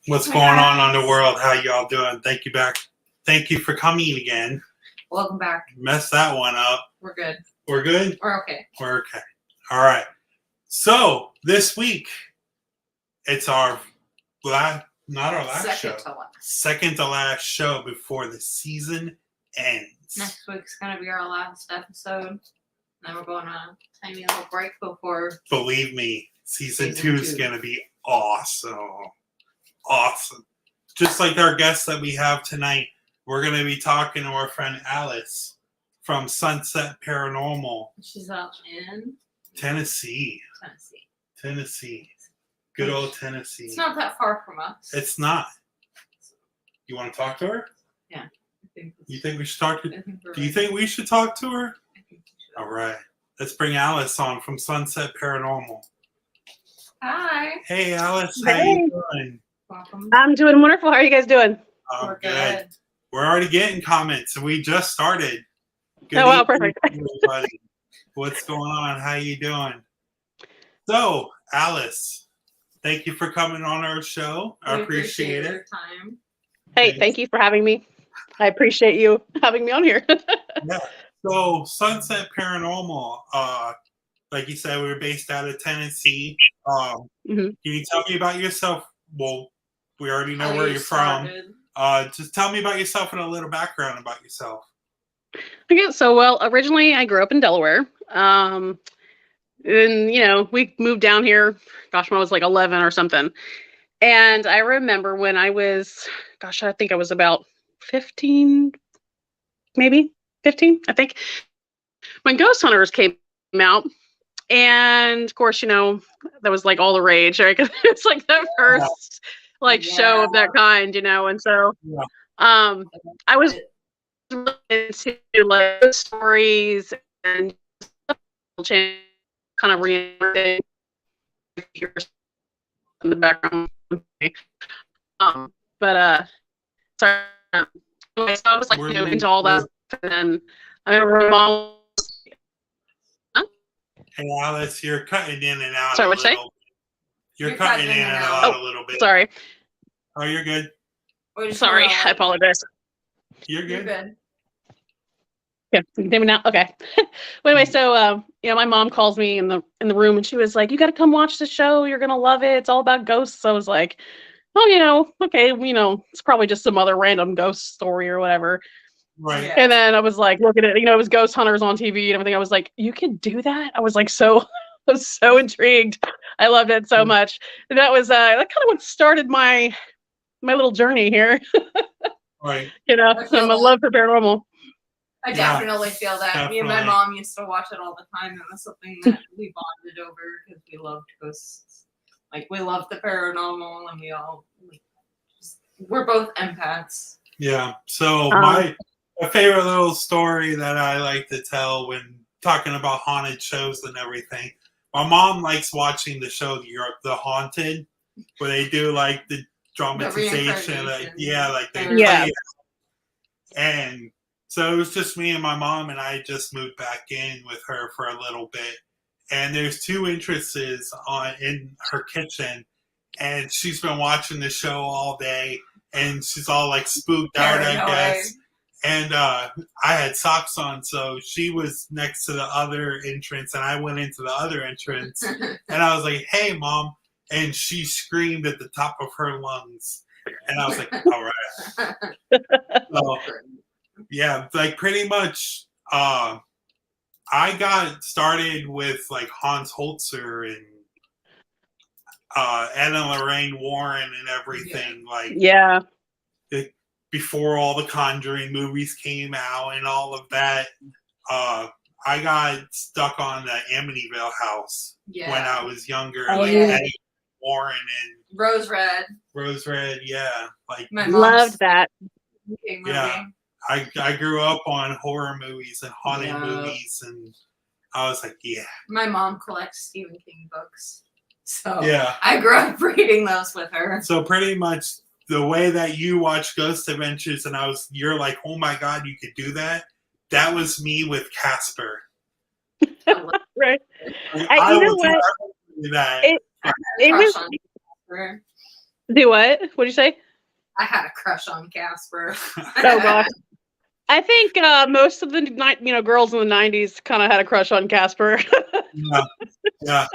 What's going on, Underworld? How y'all doing? Thank you for coming again. Welcome back. Messed that one up. We're good. We're good? We're okay. We're okay. All right. So, this week, it's our second to last show before the season ends. Next week's going to be our last episode. Then we're going on a tiny little break before... Believe me, season 2 is going to be awesome. Awesome. Just like our guest that we have tonight, we're going to be talking to our friend Alice from Sunset Paranormal. She's out in... Tennessee. Good old Tennessee. It's not that far from us. It's not. You want to talk to her? Yeah. You think we should talk to her? Do you think we should talk to her? I think we should. All right. Let's bring Alice on from Sunset Paranormal. Hi. Hey, Alice. How you doing? Welcome. I'm doing wonderful. How are you guys doing? We're good. We're already getting comments, and we just started. Good wow, perfect. Everybody. What's going on? How you doing? So, Alice, thank you for coming on our show. I appreciate it. Your time. Hey, thank you for having me. I appreciate you having me on here. Yeah. So, Sunset Paranormal, like you said, we were based out of Tennessee. Can you tell me about yourself? Well, we already know where you're from. Just tell me about yourself and a little background about yourself. Okay, so originally I grew up in Delaware. And we moved down here, when I was like 11 or something. And I remember when I was, I think I was about 15, maybe 15, I think, when Ghost Hunters came out. And of course, that was like all the rage, right? Because it's like the first show of that kind, and so I was really into like stories and kind of reinventing in the background. Sorry. Anyway, so I was like into all that, and I remember mom. Hey, Alice, you're cutting in and out. Sorry, what'd you say? You're cutting in and out a little bit. Sorry. Oh, you're good. Sorry, I apologize. You're good. You're good. Yeah, you can hear me now? Okay. Well, anyway, so my mom calls me in the room, and she was like, "You got to come watch the show. You're gonna love it. It's all about ghosts." So I was like, "Oh, okay, it's probably just some other random ghost story or whatever." Right. Yeah. And then I was like looking at, it was Ghost Hunters on TV and everything. I was like, you can do that? I was like, I was so intrigued. I loved it so much. And that was that kind of what started my little journey here. Right. My love for paranormal. I definitely feel that. Definitely. Me and my mom used to watch it all the time. It was something that we bonded over because we loved ghosts. Like, we loved the paranormal, and we're both empaths. Yeah. So my favorite little story that I like to tell when talking about haunted shows and everything. My mom likes watching the show The Haunted, where they do like the dramatization, play it. And so it was just me and my mom, and I just moved back in with her for a little bit. and there's 2 entrances in her kitchen, and she's been watching the show all day, and she's all like spooked out, I guess. And I had socks on, so she was next to the other entrance, and I went into the other entrance, and I was like, "Hey, Mom!" And she screamed at the top of her lungs, and I was like, "All right." So, yeah, like pretty much. I got started with like Hans Holzer and Anna Lorraine Warren and everything. Like, Yeah. Before all the Conjuring movies came out and all of that, I got stuck on the Amityville house when I was younger. Oh, like yeah. Eddie Warren and Rose Red. Rose Red, yeah. Like My Loved that. Yeah. I grew up on horror movies and haunted movies, and I was like, yeah. My mom collects Stephen King books, so yeah. I grew up reading those with her. So pretty much the way that you watch Ghost Adventures, and you're like, oh my god, you could do that. That was me with Casper. Right. I you know would what? do that. It was. Casper. Do what? What'd you say? I had a crush on Casper. Oh gosh. I think most of the girls in the 90s kind of had a crush on Casper. Yeah.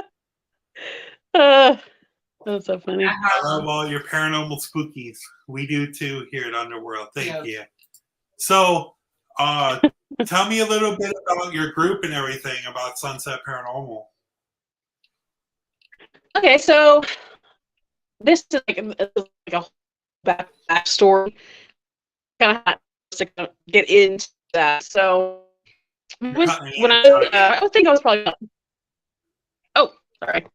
That's so funny. I love all your paranormal spookies. We do too here at Underworld. Thank you. So, tell me a little bit about your group and everything about Sunset Paranormal. Okay, so this is like a whole backstory. Kind of to get into that. So I think I was probably. Oh, sorry.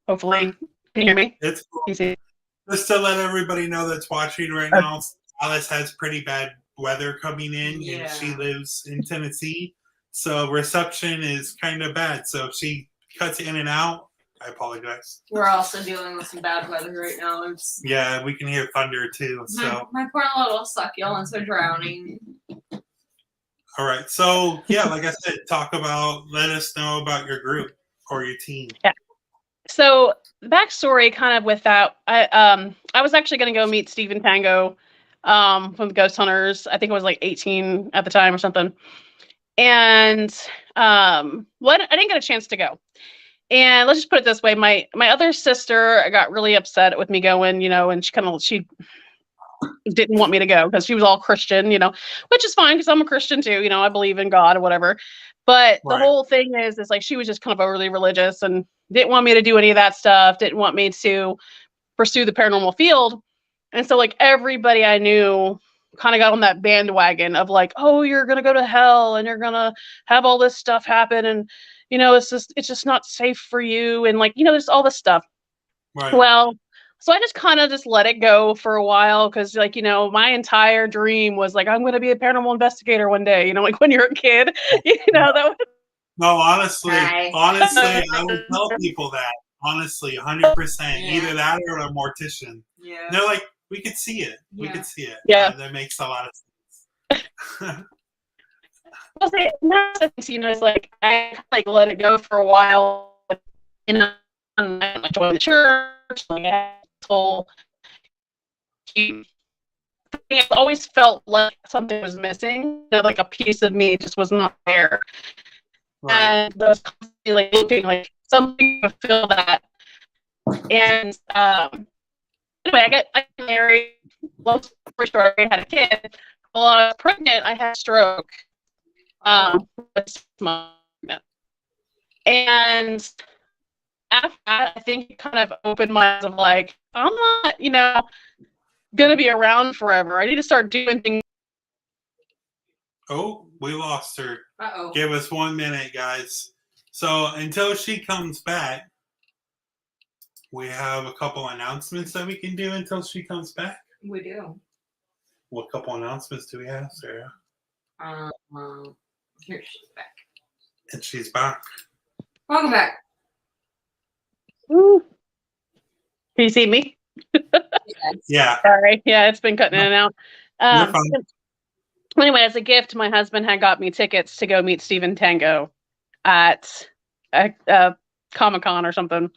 Hopefully, can you hear me? It's cool. Just to let everybody know that's watching right now, Alice has pretty bad weather coming in, and she lives in Tennessee, so reception is kind of bad. So if she cuts in and out, I apologize. We're also dealing with some bad weather right now. Yeah, we can hear thunder too. So my poor little succulents are drowning. All right, so yeah, like I said, let us know about your group or your team. Yeah. So the backstory, kind of with that, I was actually going to go meet Stephen Tango from the Ghost Hunters. I think I was like 18 at the time or something, and I didn't get a chance to go. And let's just put it this way: my other sister got really upset with me going, and she didn't want me to go because she was all Christian, which is fine because I'm a Christian too. I believe in God or whatever. But the whole thing is like she was just kind of overly religious and didn't want me to do any of that stuff. Didn't want me to pursue the paranormal field. And so like everybody I knew kind of got on that bandwagon of like, oh, you're going to go to hell and you're going to have all this stuff happen. And, it's just not safe for you. And like, there's all this stuff. Right. Well, so I just kind of just let it go for a while because, like, my entire dream was like, I'm going to be a paranormal investigator one day. Like when you're a kid, that was. No, honestly, I would tell people that. Honestly, 100%. Either that or a mortician. Yeah. And they're like, we could see it. Yeah. We could see it. Yeah. That makes a lot of sense. Well, it's like I like let it go for a while. I joined the church. I always felt like something was missing. Like a piece of me just was not there. Right. And I was constantly like looking like something to feel that. And anyway, I got married. Long story short, I had a kid. While I was pregnant, I had a stroke. And after that, I think it kind of opened my eyes of like, I'm not, gonna be around forever. I need to start doing things. Oh, we lost her. Uh-oh. Give us 1 minute, guys. So until she comes back, we have a couple announcements that we can do until she comes back. We do. What couple announcements do we have, Sarah? Here she's back. And she's back. Welcome back. Woo. Can you see me? Yeah. Sorry. Yeah, it's been cutting in and out. Anyway, as a gift, my husband had got me tickets to go meet Stephen Tango at Comic-Con or something.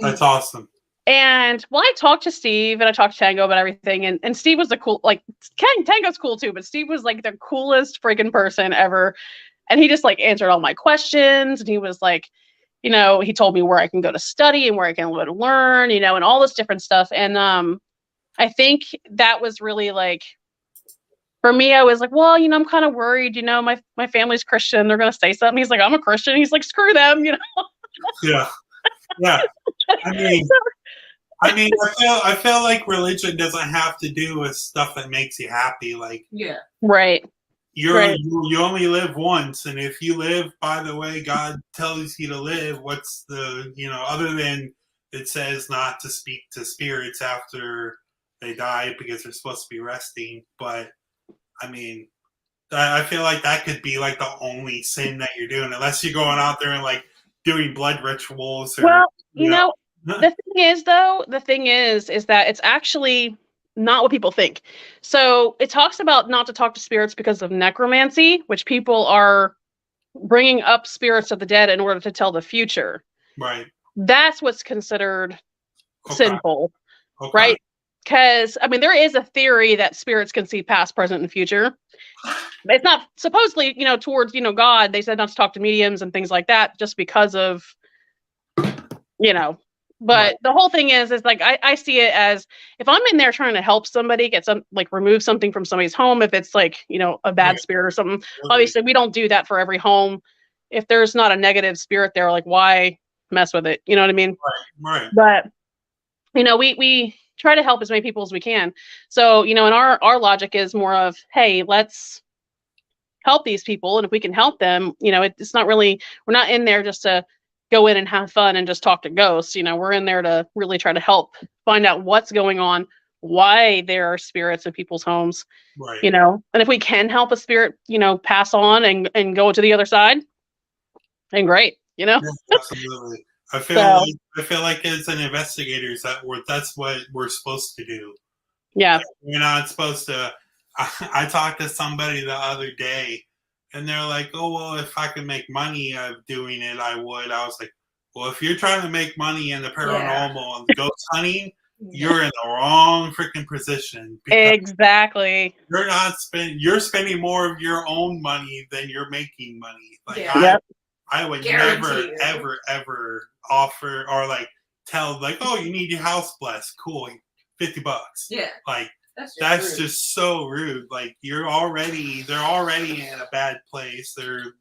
That's awesome. And well, I talked to Steve and I talked to Tango about everything, and Steve was the cool, like Tango's cool too, but Steve was like the coolest freaking person ever. And he just like answered all my questions, and he was like, you know, he told me where I can go to study and where I can go to learn, you know, and all this different stuff. And I think that was really like, for me, I was like, well, you know, I'm kind of worried, you know, my family's Christian, they're gonna say something. He's like, I'm a Christian. He's like, screw them, you know. Yeah. Yeah. I feel like religion doesn't have to do with stuff that makes you happy. Like, Yeah. Right. you only live once, and if you live by the way God tells you to live, what's the, you know, other than it says not to speak to spirits after they die because they're supposed to be resting. But I mean, I feel like that could be like the only sin that you're doing, unless you're going out there and like doing blood rituals. Or, well, you know, the thing is that it's actually not what people think. So it talks about not to talk to spirits because of necromancy, which people are bringing up spirits of the dead in order to tell the future. Right. That's what's considered sinful, right? Because I mean, there is a theory that spirits can see past, present, and future. It's not supposedly, you know, towards, you know, God. They said not to talk to mediums and things like that, just because of, you know. But the whole thing is like I see it as, if I'm in there trying to help somebody get some, like remove something from somebody's home, if it's like, you know, a bad spirit or something. Obviously, we don't do that for every home. If there's not a negative spirit there, like why mess with it? You know what I mean? Right. But you know, we try to help as many people as we can. So, you know, and our logic is more of, hey, let's help these people. And if we can help them, you know, it's not really, we're not in there just to go in and have fun and just talk to ghosts. You know, we're in there to really try to help find out what's going on, why there are spirits in people's homes, you know, and if we can help a spirit, you know, pass on and go to the other side, then great, you know? Yeah, absolutely. I feel like as an investigators that's what we're supposed to do. Yeah. Like, you're not supposed to. I talked to somebody the other day, and they're like, "Oh well, if I could make money of doing it, I would." I was like, "Well, if you're trying to make money in the paranormal and ghost hunting, you're in the wrong freaking position." Exactly. You're spending more of your own money than you're making money. Like I would never, ever offer or like tell like, oh, you need your house blessed. Cool, $50. Yeah. Like that's just so rude. Like they're already in a bad place. They're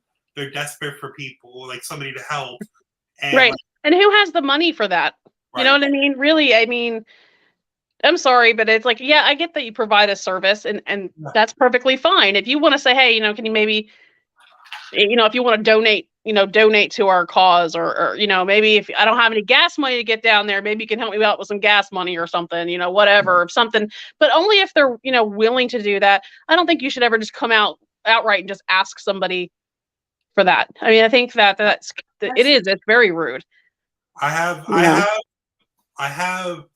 desperate for people, like somebody to help. And right. And who has the money for that? You know what I mean? Really, I mean, I'm sorry, but it's like, yeah, I get that you provide a service and that's perfectly fine. If you want to say, hey, you know, can you maybe, you know, if you want to donate to our cause or, you know, maybe if I don't have any gas money to get down there, maybe you can help me out with some gas money or something, you know, whatever, something, but only if they're, you know, willing to do that. I don't think you should ever just come outright and just ask somebody for that. I mean, I think it's very rude.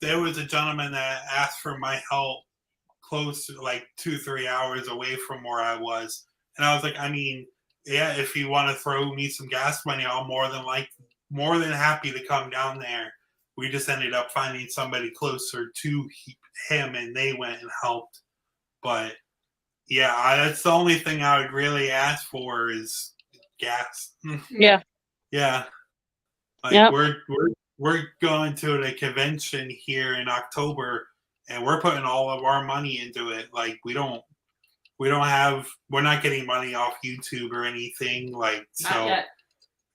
There was a gentleman that asked for my help close to like 2-3 hours away from where I was. And I was like, I mean, yeah, if you want to throw me some gas money, I'm more than happy to come down there. We just ended up finding somebody closer to him, and they went and helped. But yeah, that's the only thing I would really ask for is gas. Yeah. Yeah. Like we're going to the convention here in October, and we're putting all of our money into it. Like we're not getting money off YouTube or anything. Like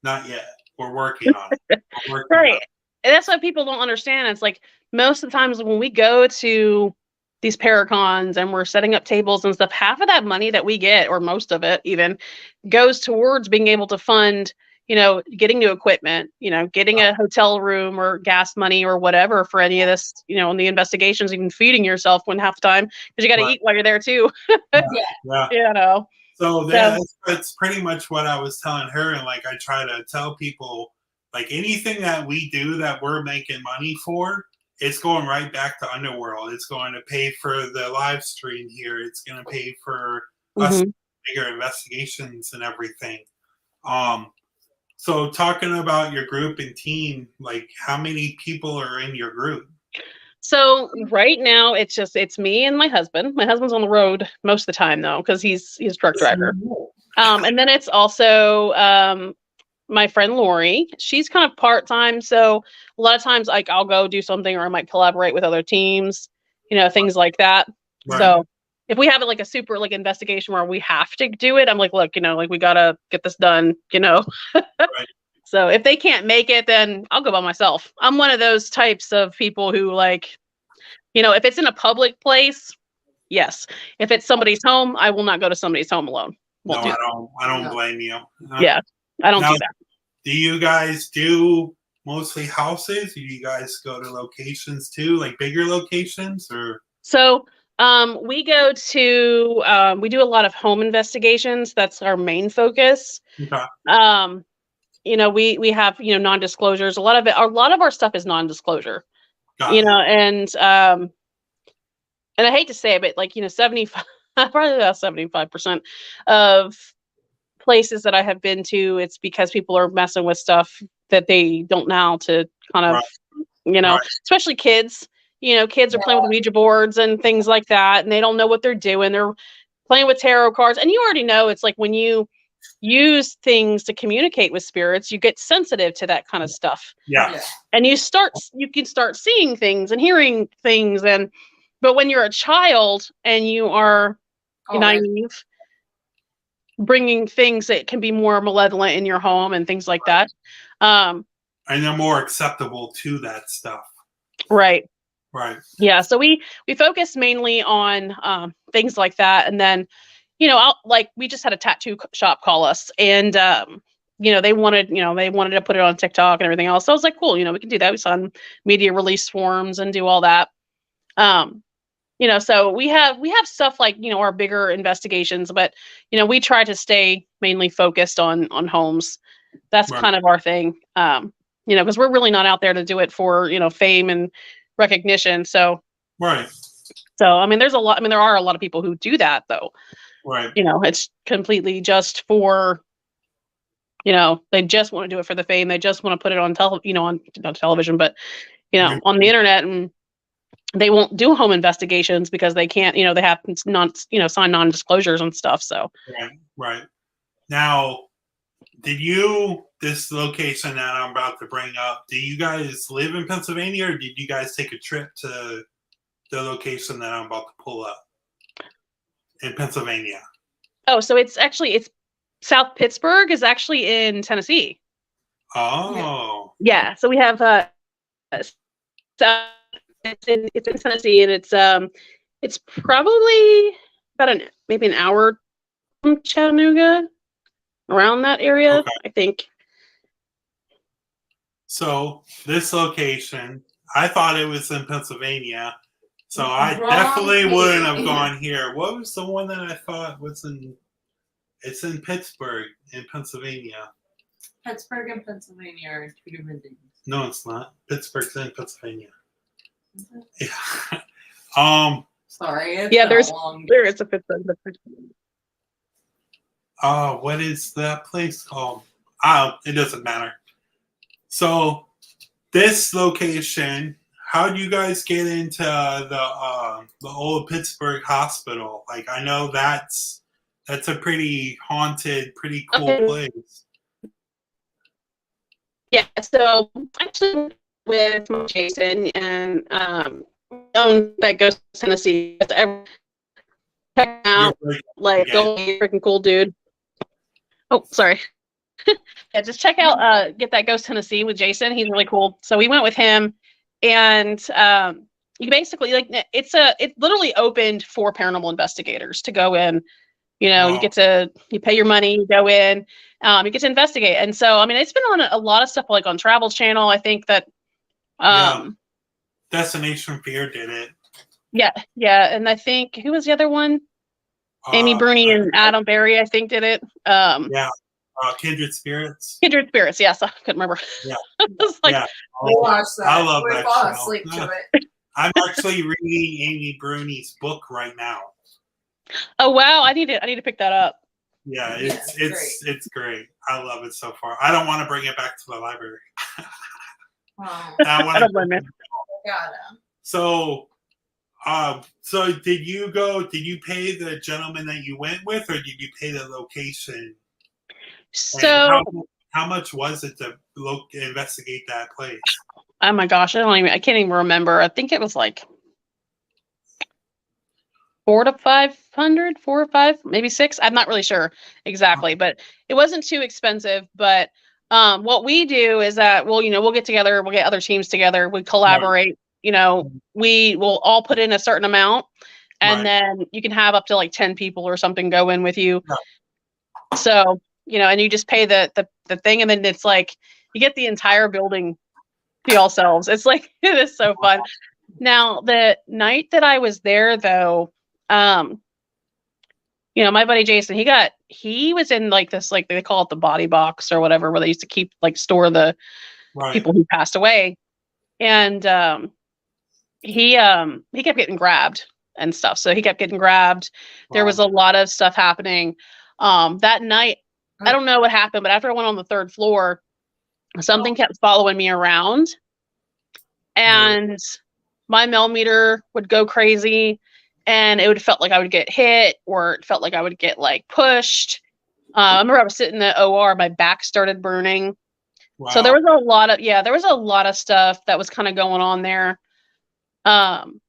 not yet. We're working on it. Right. And that's what people don't understand. It's like most of the times when we go to these paracons and we're setting up tables and stuff, half of that money that we get, or most of it even, goes towards being able to fund, you know, getting new equipment, you know, getting a hotel room or gas money or whatever for any of this, you know, and the investigations, even feeding yourself when half the time, because you got to eat while you're there too. Yeah. You know. So that's pretty much what I was telling her. And like, I try to tell people, like anything that we do that we're making money for, it's going right back to Underworld. It's going to pay for the live stream here. It's going to pay for us bigger investigations and everything. So talking about your group and team, like how many people are in your group? So right now it's me and my husband. My husband's on the road most of the time though, because he's a truck driver. And then it's also my friend Lori. She's kind of part-time, so a lot of times like I'll go do something or I might collaborate with other teams, things like that. Right. So if we have like a super like investigation where we have to do it, I'm like, look, like we gotta get this done, Right. So if they can't make it, then I'll go by myself. I'm one of those types of people who like, if it's in a public place, yes. If it's somebody's home, I will not go to somebody's home alone. No, I don't blame you. Yeah, I don't do that. Do you guys do mostly houses? Do you guys go to locations too, like bigger locations, or? So we go to we do a lot of home investigations. That's our main focus. Okay. We have non-disclosures. A lot of our stuff is non-disclosure. Got it. And I hate to say it, but like 75, probably about 75% of places that I have been to, it's because people are messing with stuff that they don't know how to kind of, Right. especially kids. Kids are playing with Ouija boards and things like that, and they don't know what they're doing. They're playing with tarot cards, and you already know it's like when you use things to communicate with spirits, you get sensitive to that kind of stuff. Yeah. And you can start seeing things and hearing things, but when you're a child and you are naive, bringing things that can be more malevolent in your home and things like that. And they're more acceptable to that stuff. Right. Right. Yeah. So we focus mainly on things like that. And then, we just had a tattoo shop call us and, they wanted to put it on TikTok and everything else. So I was like, cool, we can do that. We sign media release forms and do all that. So we have stuff like, our bigger investigations, but, we try to stay mainly focused on homes. That's kind of our thing. Because we're really not out there to do it for, fame and recognition. So, right. So, there are a lot of people who do that though. Right. It's completely just for, they just want to do it for the fame. They just want to put it on not television, but, on the internet, and they won't do home investigations because they can't, they have sign non-disclosures and stuff. So, right. Now, this location that I'm about to bring up, do you guys live in Pennsylvania, or did you guys take a trip to the location that I'm about to pull up in Pennsylvania? Oh, so it's South Pittsburgh is actually in Tennessee. Oh. Yeah. So we have it's in Tennessee, and it's probably about maybe an hour from Chattanooga, around that area, okay. I think. So this location, I thought it was in Pennsylvania, so I definitely wouldn't have gone here. What was the one that I thought was in? It's in Pittsburgh, in Pennsylvania. Pittsburgh and Pennsylvania are two different things. No, it's not. Pittsburgh's in Pennsylvania. Yeah. Sorry. It's there is a Pittsburgh. What is that place called? It doesn't matter. So this location, how do you guys get into the old Pittsburgh hospital? Like, I know that's a pretty haunted, pretty cool place. Yeah, so actually with Jason and that goes to Tennessee. Check out, like, go freaking cool, dude. Oh, sorry. Yeah, just check out Get That Ghost Tennessee with Jason. He's really cool. So we went with him, and you basically, like, it's literally opened for paranormal investigators to go in. You pay your money, you go in, you get to investigate. And so, it's been on a lot of stuff, like on Travel Channel. I think that Destination Fear did it. Yeah, and I think, who was the other one? Amy Bruni and Adam Berry, I think, did it. Kindred Spirits. Kindred Spirits, yes, I couldn't remember. Yeah. We watched that. I love that fall show. asleep to it. I'm actually reading Amy Bruni's book right now. Oh wow, I need to pick that up. Yeah, Yeah, it's great. I love it so far. I don't want to bring it back to the library. Wow. I want I don't blame to. you. Gotta. So did you go? Did you pay the gentleman that you went with, or did you pay the location? And So, how much was it to investigate that place? oh my gosh, I can't even remember. I think it was like 400 to 500, 4 or 5, maybe 6. I'm not really sure exactly, but it wasn't too expensive. But what we do is that we'll get together, we'll get other teams together, we collaborate. We will all put in a certain amount, and Right. then you can have up to like 10 people or something go in with you. Yeah. So and you just pay the thing, and then it's like you get the entire building to yourselves. It's like it is so fun. Now, the night that I was there, though, my buddy Jason, he was in like this, like they call it the body box or whatever, where they used to store the Right. people who passed away. And he kept getting grabbed and stuff. So he kept getting grabbed. There was a lot of stuff happening. That night, I don't know what happened, but after I went on the 3rd floor, something kept following me around. And my millimeter would go crazy, and it would felt like I would get hit, or it felt like I would get like pushed. I remember I was sitting in the OR, my back started burning. Wow. So there was a lot of stuff that was kind of going on there. And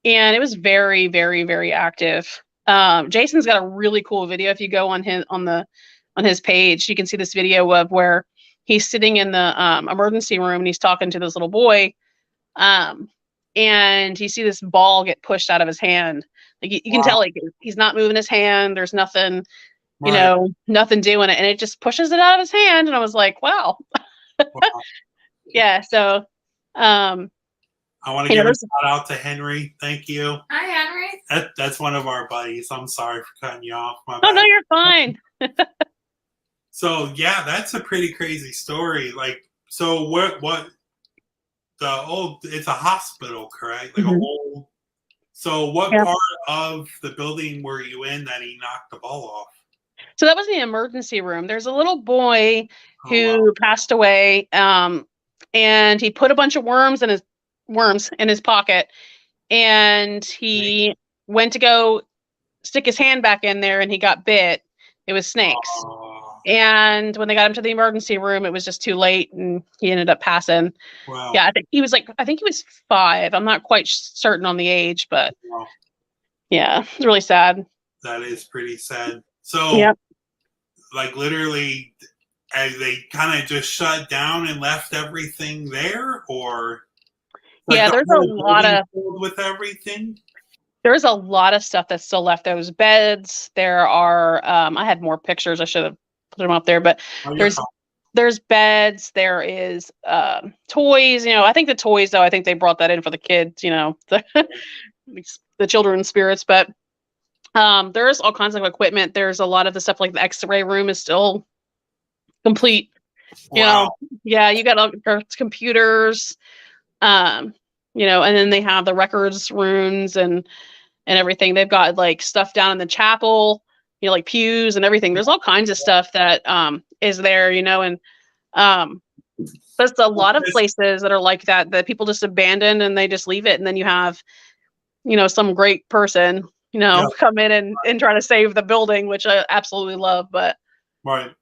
it was very, very, very active. Jason's got a really cool video. If you go on his page, you can see this video of where he's sitting in the emergency room and he's talking to this little boy. And you see this ball get pushed out of his hand. Like you can tell, like he's not moving his hand. There's nothing, nothing doing it, and it just pushes it out of his hand. And I was like, wow. Yeah. So, I want to give a shout out to Henry. Thank you. Hi, Henry. That's one of our buddies. I'm sorry for cutting you off. My oh bad. no, you're fine. So yeah, that's a pretty crazy story. Like, so what? It's a hospital, correct? Like So what part of the building were you in that he knocked the ball off? So that was the emergency room. There's a little boy who passed away, and he put a bunch of worms in his pocket, and he went to go stick his hand back in there, and he got bit. It was snakes. And when they got him to the emergency room, it was just too late, and he ended up passing. Wow. Yeah, I think he was 5. I'm not quite certain on the age, but yeah, it's really sad. That is pretty sad. So, like literally, they kind of just shut down and left everything there, or there's a lot of with everything. There's a lot of stuff that's still left. Those beds. There are. I had more pictures. I should have put them up there, but there's beds. There is toys. I think the toys, though, I think they brought that in for the kids. The children's spirits. But there's all kinds of equipment. There's a lot of the stuff, like the X-ray room is still complete. Wow. You got all computers. And then they have the records rooms and everything. They've got like stuff down in the chapel, like pews and everything. There's all kinds of stuff that is there, and there's a lot of places that are like that people just abandon and they just leave it. And then you have, some great person, come in and try to save the building, which I absolutely love. But right.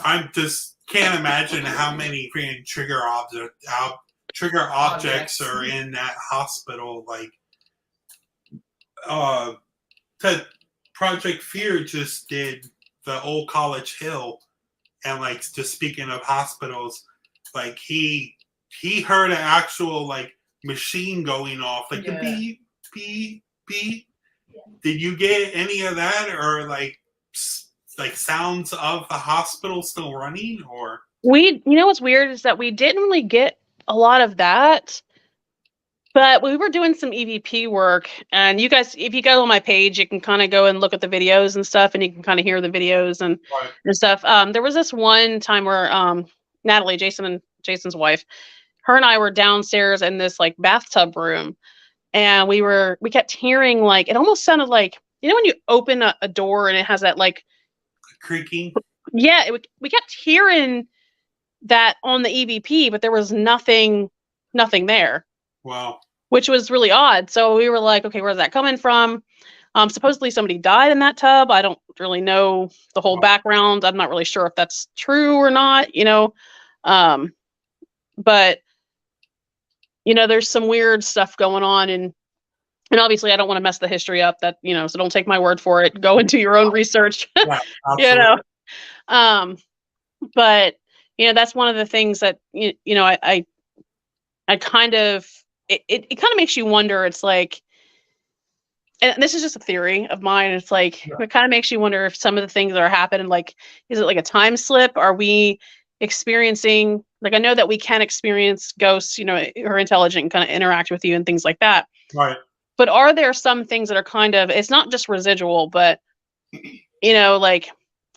I just can't imagine how many trigger objects are in that hospital. Like, Project Fear just did the old College Hill, and like, just speaking of hospitals, like he heard an actual like machine going off, like the beep beep beep. Did you get any of that, or like sounds of the hospital still running? Or what's weird is that we didn't really get a lot of that, but we were doing some EVP work, and you guys, if you go on my page, you can kind of go and look at the videos and stuff, and you can kind of hear the videos and stuff. There was this one time where Natalie, Jason's wife, her and I were downstairs in this like bathtub room, and we kept hearing, like, it almost sounded like, when you open a door and it has that like creaking. Yeah, we kept hearing that on the EVP, but there was nothing there. Wow. Which was really odd. So we were like, okay, where's that coming from? Supposedly somebody died in that tub. I don't really know the whole background. I'm not really sure if that's true or not, you know. But you know, there's some weird stuff going on, and obviously I don't want to mess the history up, that, you know, so don't take my word for it. Go into your own research. Yeah, You know. But you know, that's one of the things that you know, I kind of, it kind of makes you wonder. It's like, and this is just a theory of mine, it's like, it kind of makes you wonder if some of the things that are happening, like, is it like a time slip? Are we experiencing, like, I know that we can experience ghosts, you know, who are intelligent and kind of interact with you and things like that. Right. But are there some things that are kind of, it's not just residual, but, you know, like,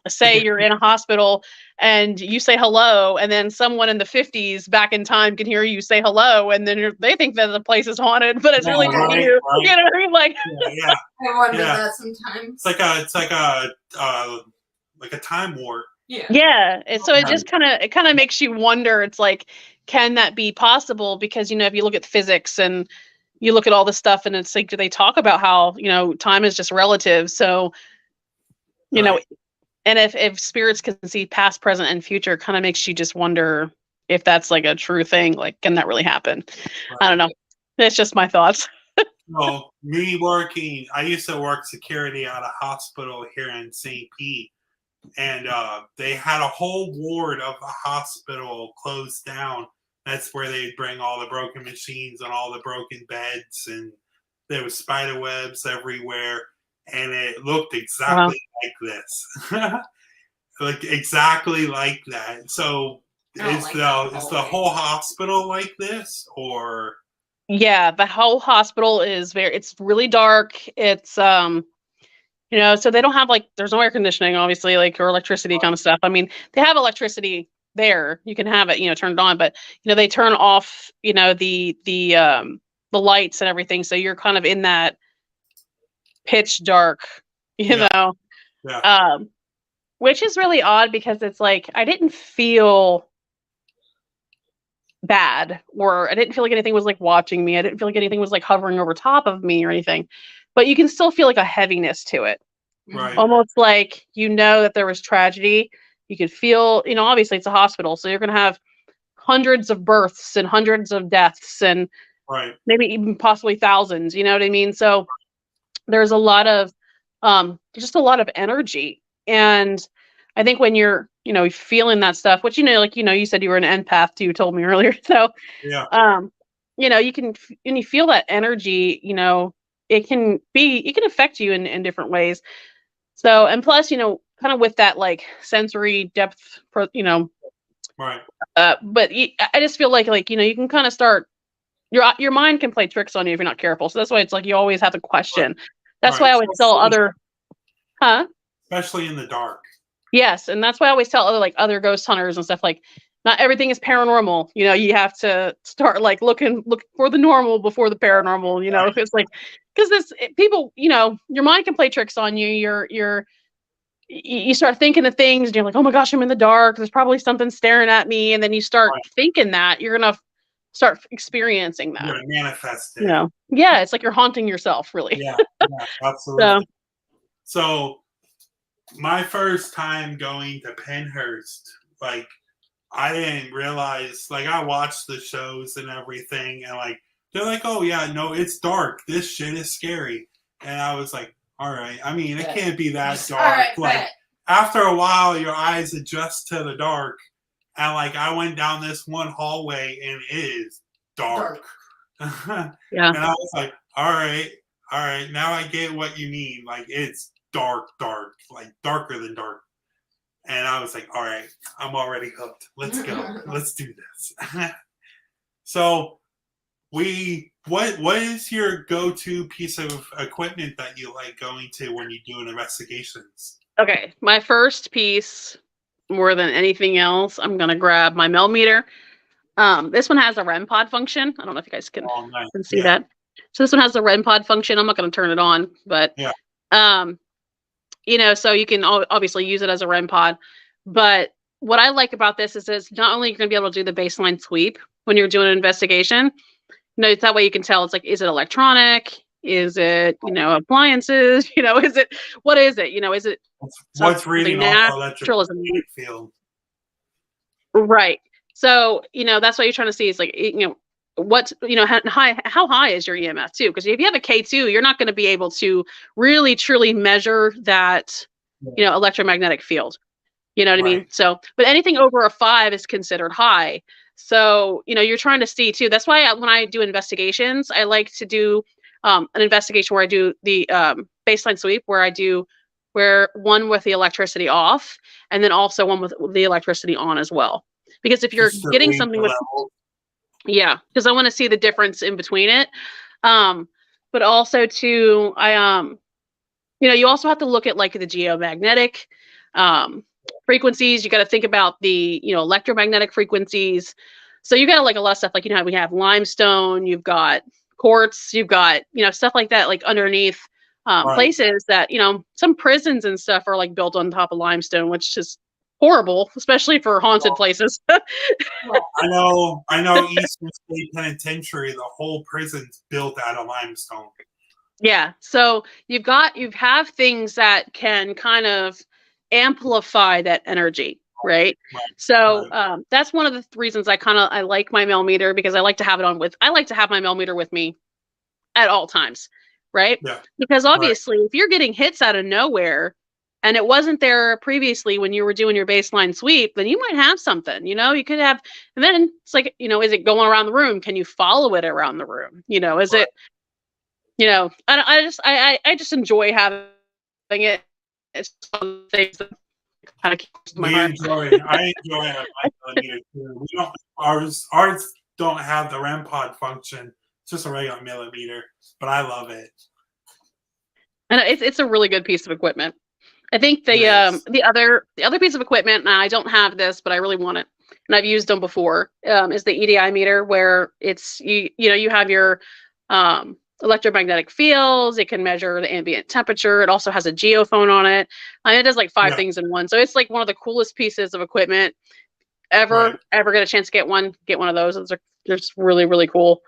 say you're in a hospital and you say hello, and then someone in the 50s back in time can hear you say hello, and then they think that the place is haunted, but it's really just you. Right. You know what I mean? Like, yeah. I wonder that sometimes. It's like a time warp. Yeah. Yeah. And so it kind of makes you wonder. It's like, can that be possible? Because, you know, if you look at physics and you look at all this stuff, and it's like, do they talk about how, you know, time is just relative? So, you know, and if spirits can see past, present, and future, kind of makes you just wonder if that's like a true thing. Like, can that really happen? Right. I don't know. That's just my thoughts. Well, I used to work security at a hospital here in St. Pete, and they had a whole ward of the hospital closed down. That's where they'd bring all the broken machines and all the broken beds, and there was spider webs everywhere. And it looked exactly like this. Like, exactly like that. So is the whole hospital like this, or? Yeah, the whole hospital is it's really dark. It's you know, so they don't have, like, there's no air conditioning, obviously, like, or electricity kind of stuff. I mean, they have electricity there. You can have it, you know, turned on, but, you know, they turn off, you know, the lights and everything. So you're kind of in that pitch dark, you know. Yeah. Which is really odd, because it's like, I didn't feel bad, or I didn't feel like anything was like watching me. I didn't feel like anything was like hovering over top of me or anything, but you can still feel like a heaviness to it. Right. Almost like, you know, that there was tragedy. You could feel, you know, obviously it's a hospital, so you're going to have hundreds of births and hundreds of deaths, and maybe even possibly thousands, you know what I mean? So there's a lot of just a lot of energy. And I think when you're, you know, feeling that stuff, which, you know, like, you know, you said you were an empath too, you told me earlier. So you know, you can, when you feel that energy, you know, it can affect you in different ways. So, and plus, you know, kind of with that, like, sensory depth, you know, but I just feel like, you know, you can kind of start, your mind can play tricks on you if you're not careful. So that's why it's like, you always have to question. That's why I always tell other, especially in the dark. Yes, and that's why I always tell other ghost hunters and stuff, like, not everything is paranormal. You know, you have to start, like, look for the normal before the paranormal. You know, it's like, because people, you know, your mind can play tricks on you. You start thinking of things, and you're like, oh my gosh, I'm in the dark. There's probably something staring at me, and then you start thinking that you're gonna start experiencing that. You're gonna manifest it. You know, yeah, it's like you're haunting yourself, really. Yeah, absolutely. So my first time going to Penhurst, like, I didn't realize, like, I watched the shows and everything, and, like, they're like, oh yeah, no, it's dark. This shit is scary. And I was like, all right. I mean, it can't be that dark. Like, after a while, your eyes adjust to the dark. And, like, I went down this one hallway, and it is dark. Yeah. And I was like, all right, now I get what you mean. Like, it's dark, like, darker than dark. And I was like, all right, I'm already hooked. Let's go. Let's do this. So what is your go-to piece of equipment that you like going to when you're doing investigations? Okay, my first piece, more than anything else, I'm gonna grab my millimeter. This one has a REM pod function. I don't know if you guys can see that. So this one has the REM pod function. I'm not gonna turn it on, but So you can obviously use it as a REM pod. But what I like about this is it's not only you're going to be able to do the baseline sweep when you're doing an investigation, it's that way you can tell. It's like, is it electronic? Is it, appliances? What is it? Is it what's reading off the natural? electromagnetic field? Right. So, that's what you're trying to see is like, what, how high is your EMF too? Because if you have a K2, you're not going to be able to really truly measure that, electromagnetic field. You know what I mean? So, but anything over a 5 is considered high. So, you're trying to see too. That's why when I do investigations, I like to do an investigation where I do the baseline sweep, where one with the electricity off, and then also one with the electricity on as well. Because if you're getting something with, because I want to see the difference in between it. But also too, you also have to look at like the geomagnetic frequencies. You got to think about the, electromagnetic frequencies. So you got like a lot of stuff, like, we have limestone, you've got quartz, you've got, stuff like that, like underneath places that, some prisons and stuff are like built on top of limestone, which is horrible, especially for haunted places. I know Eastern State Penitentiary, the whole prison's built out of limestone. Yeah. So you have things that can kind of amplify that energy. Right. So that's one of the reasons I like my millimeter, because I like to have my millimeter with me at all times. Right. Yeah. Because obviously if you're getting hits out of nowhere and it wasn't there previously when you were doing your baseline sweep, then you might have something, you could have, and then it's like, is it going around the room? Can you follow it around the room? Is it, I just enjoy having it. It's one of the things that kind of keeps my heart. I enjoy it. My millimeter too. Ours don't have the REM pod function. It's just a regular millimeter, but I love it. And it's a really good piece of equipment. I think the other piece of equipment, and I don't have this, but I really want it, and I've used them before, is the EDI meter, where it's you have your electromagnetic fields. It can measure the ambient temperature. It also has a geophone on it. And it does like 5 things in one. So it's like one of the coolest pieces of equipment ever get a chance to get one of those. They're just really, really cool.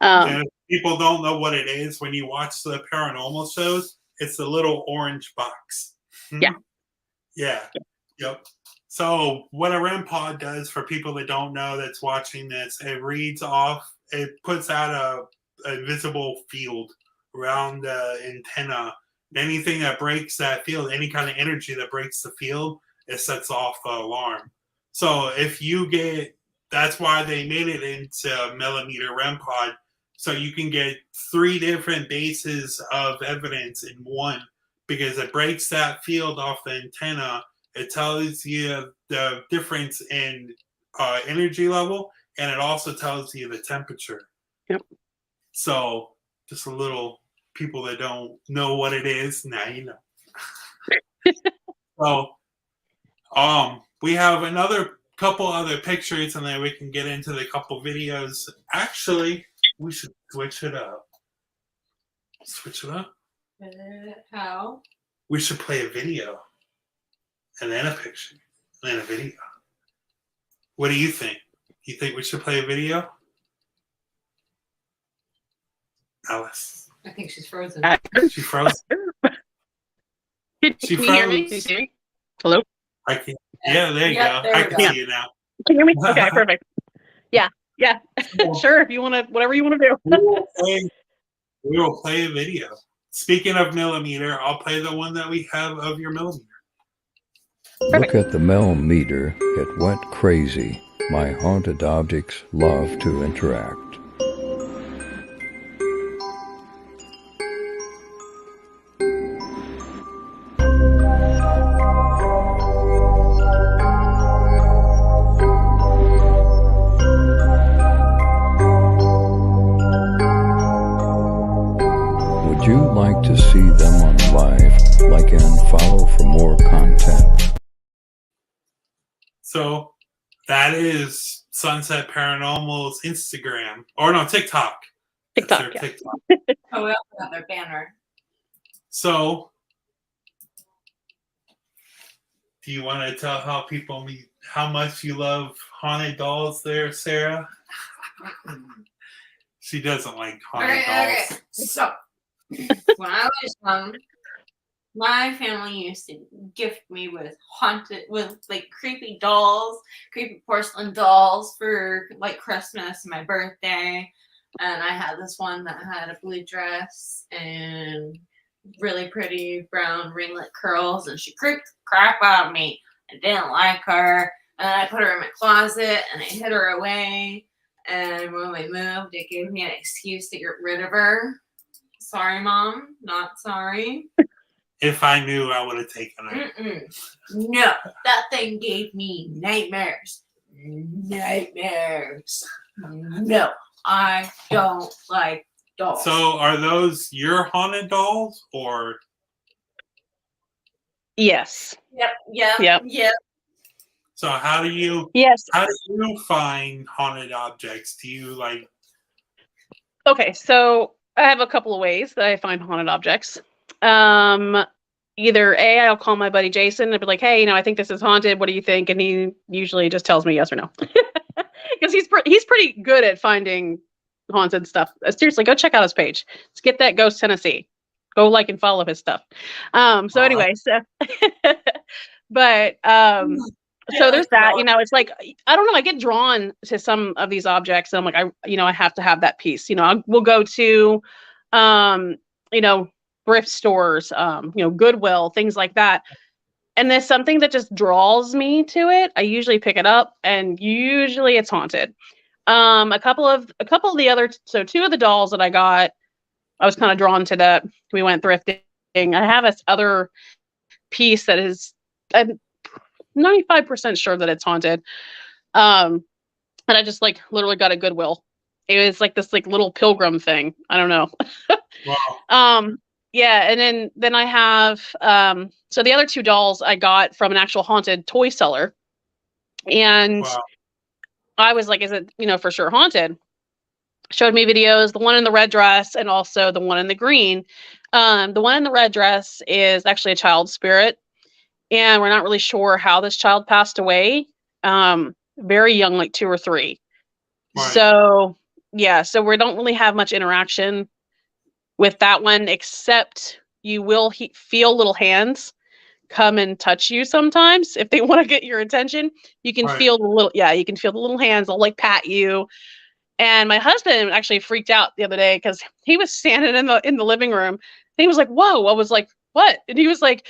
And if people don't know what it is, when you watch the paranormal shows, it's a little orange box. Yeah. Yep. So what a REM pod does, for people that don't know that's watching this, it puts out a visible field around the antenna. Anything that breaks that field, any kind of energy that breaks the field, it sets off the alarm. So that's why they made it into millimeter REM pod, so you can get 3 different bases of evidence in one, because it breaks that field off the antenna. It tells you the difference in energy level, and it also tells you the temperature. Yep. So just a little, people that don't know what it is, now you know. So we have another couple other pictures, and then we can get into the couple videos. Actually, we should switch it up. How? We should play a video, and then a picture, and then a video. What do you think? You think we should play a video? Alice. I think she's frozen. She froze. She froze. Hear me? Can you see me? Hello? I can. Yeah, there you go. I can see you now. Can you hear me? Okay, perfect. Yeah. Sure. If you want to, whatever you want to do. We will play a video. Speaking of millimeter, I'll play the one that we have of your millimeter. Perfect. Look at the millimeter. It went crazy. My haunted objects love to interact. Would you like to see them on live? Like and follow for more content. So that is Sunset Paranormal's Instagram. Or no, TikTok. TikTok. Oh, we also got their banner. So Do you want to tell how much you love haunted dolls there, Sarah? She doesn't like haunted dolls. Okay. So, when I was young, my family used to gift me with like creepy dolls, creepy porcelain dolls for like Christmas and my birthday. And I had this one that had a blue dress and really pretty brown ringlet curls, and she creeped the crap out of me. I didn't like her, and I put her in my closet and I hid her away. And when we moved, it gave me an excuse to get rid of her. Sorry, Mom, not sorry. If I knew, I would have taken her. No, that thing gave me nightmares. Nightmares. No, I don't like dolls. So, are those your haunted dolls, or? Yes. Yep. So, how do you find haunted objects? Do you like? Okay, so I have a couple of ways that I find haunted objects. Either I'll call my buddy Jason and be like, hey, I think this is haunted. What do you think? And he usually just tells me yes or no. Because he's pretty good at finding haunted stuff. Seriously, go check out his page. Let's get that Ghost Tennessee. Go like and follow his stuff. Anyway, but so there's that. It's like, I don't know. I get drawn to some of these objects, and I'm like, I have to have that piece. We'll go to, thrift stores, Goodwill, things like that. And there's something that just draws me to it. I usually pick it up, and usually it's haunted. A couple of the other, so two of the dolls that I got, I was kind of drawn to that. We went thrifting. I have this other piece that is, I'm 95% sure that it's haunted. And I just like literally got a Goodwill. It was like this like little pilgrim thing. I don't know. Wow. Yeah, and then I have so the other two dolls I got from an actual haunted toy seller. And Wow. I was like, is it, for sure haunted? Showed me videos, the one in the red dress and also the one in the green. The one in the red dress is actually a child spirit, and we're not really sure how this child passed away. Very young, like 2 or 3. Right. So we don't really have much interaction with that one, except you will feel little hands come and touch you sometimes if they want to get your attention. You can feel the little hands. They'll like pat you. And my husband actually freaked out the other day because he was standing in the living room. And he was like, "Whoa!" I was like, "What?" And he was like,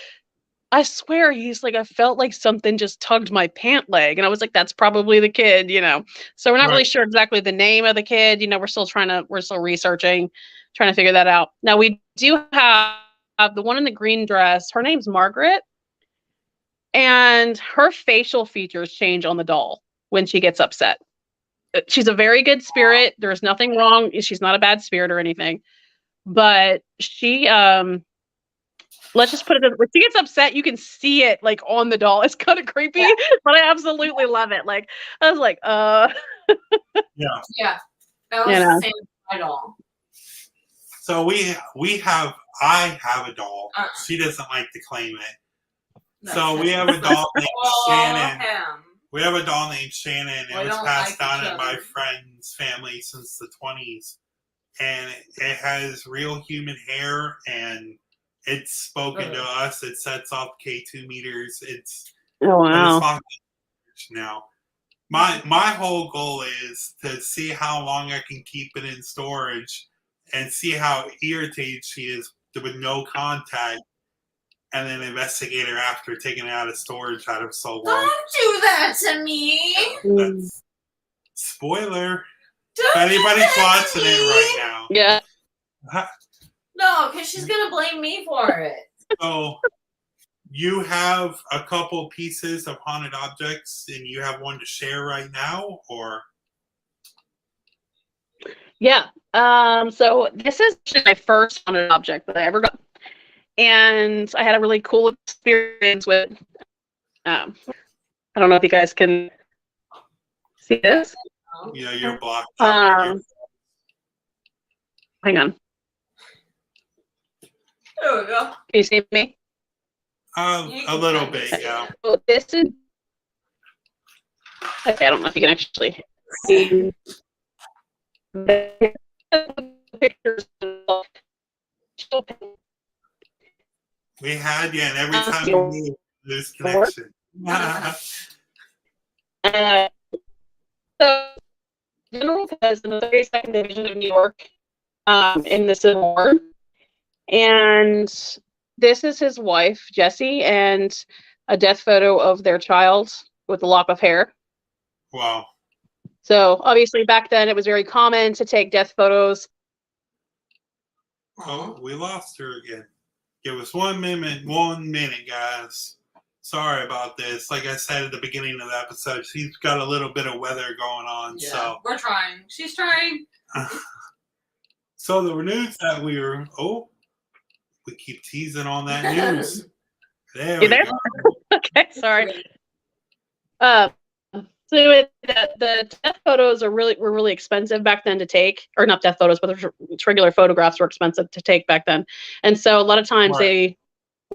"I swear," he's like, "I felt like something just tugged my pant leg." And I was like, "That's probably the kid." So we're not really sure exactly the name of the kid. We're still researching, trying to figure that out. Now we do have the one in the green dress. Her name's Margaret, and her facial features change on the doll when she gets upset. She's a very good spirit. There's nothing wrong. She's not a bad spirit or anything, but she, let's just put it, when she gets upset, you can see it like on the doll. It's kind of creepy, but I absolutely love it. Like, I was like, yeah, that was the same with my doll. So I have a doll. She doesn't like to claim it. So we have a doll named Shannon. We have a doll named Shannon. It was passed down in my friend's family since the 20s. And it has real human hair, and it's spoken to us. It sets off K2 meters. It's now. My whole goal is to see how long I can keep it in storage and see how irritated she is with no contact, and then investigate her after taking it out of storage out of so long. Don't do that to me. That's spoiler. If anybody's watching it right now. Yeah. No, because she's going to blame me for it. So you have a couple pieces of haunted objects, and you have one to share right now, or? Yeah. So this is my first haunted object that I ever got. And I had a really cool experience with, I don't know if you guys can see this. Yeah, you're blocked. Hang on. There we go. Can you see me? A little bit, yeah. So this is okay. I don't know if you can actually see the pictures. We had you, and every time we lose connection. So General was in the 32nd Division of New York in the Civil War. And this is his wife, Jessie, and a death photo of their child with a lock of hair. Wow. So obviously back then it was very common to take death photos. Oh, we lost her again. Give us 1 minute, guys. Sorry about this. Like I said at the beginning of the episode, she's got a little bit of weather going on. Yeah, so we're trying. She's trying. So the news that we keep teasing on that news. There we go. Okay, sorry. So anyway, the death photos were really expensive back then to take, or not death photos, but regular photographs were expensive to take back then. And so a lot of times they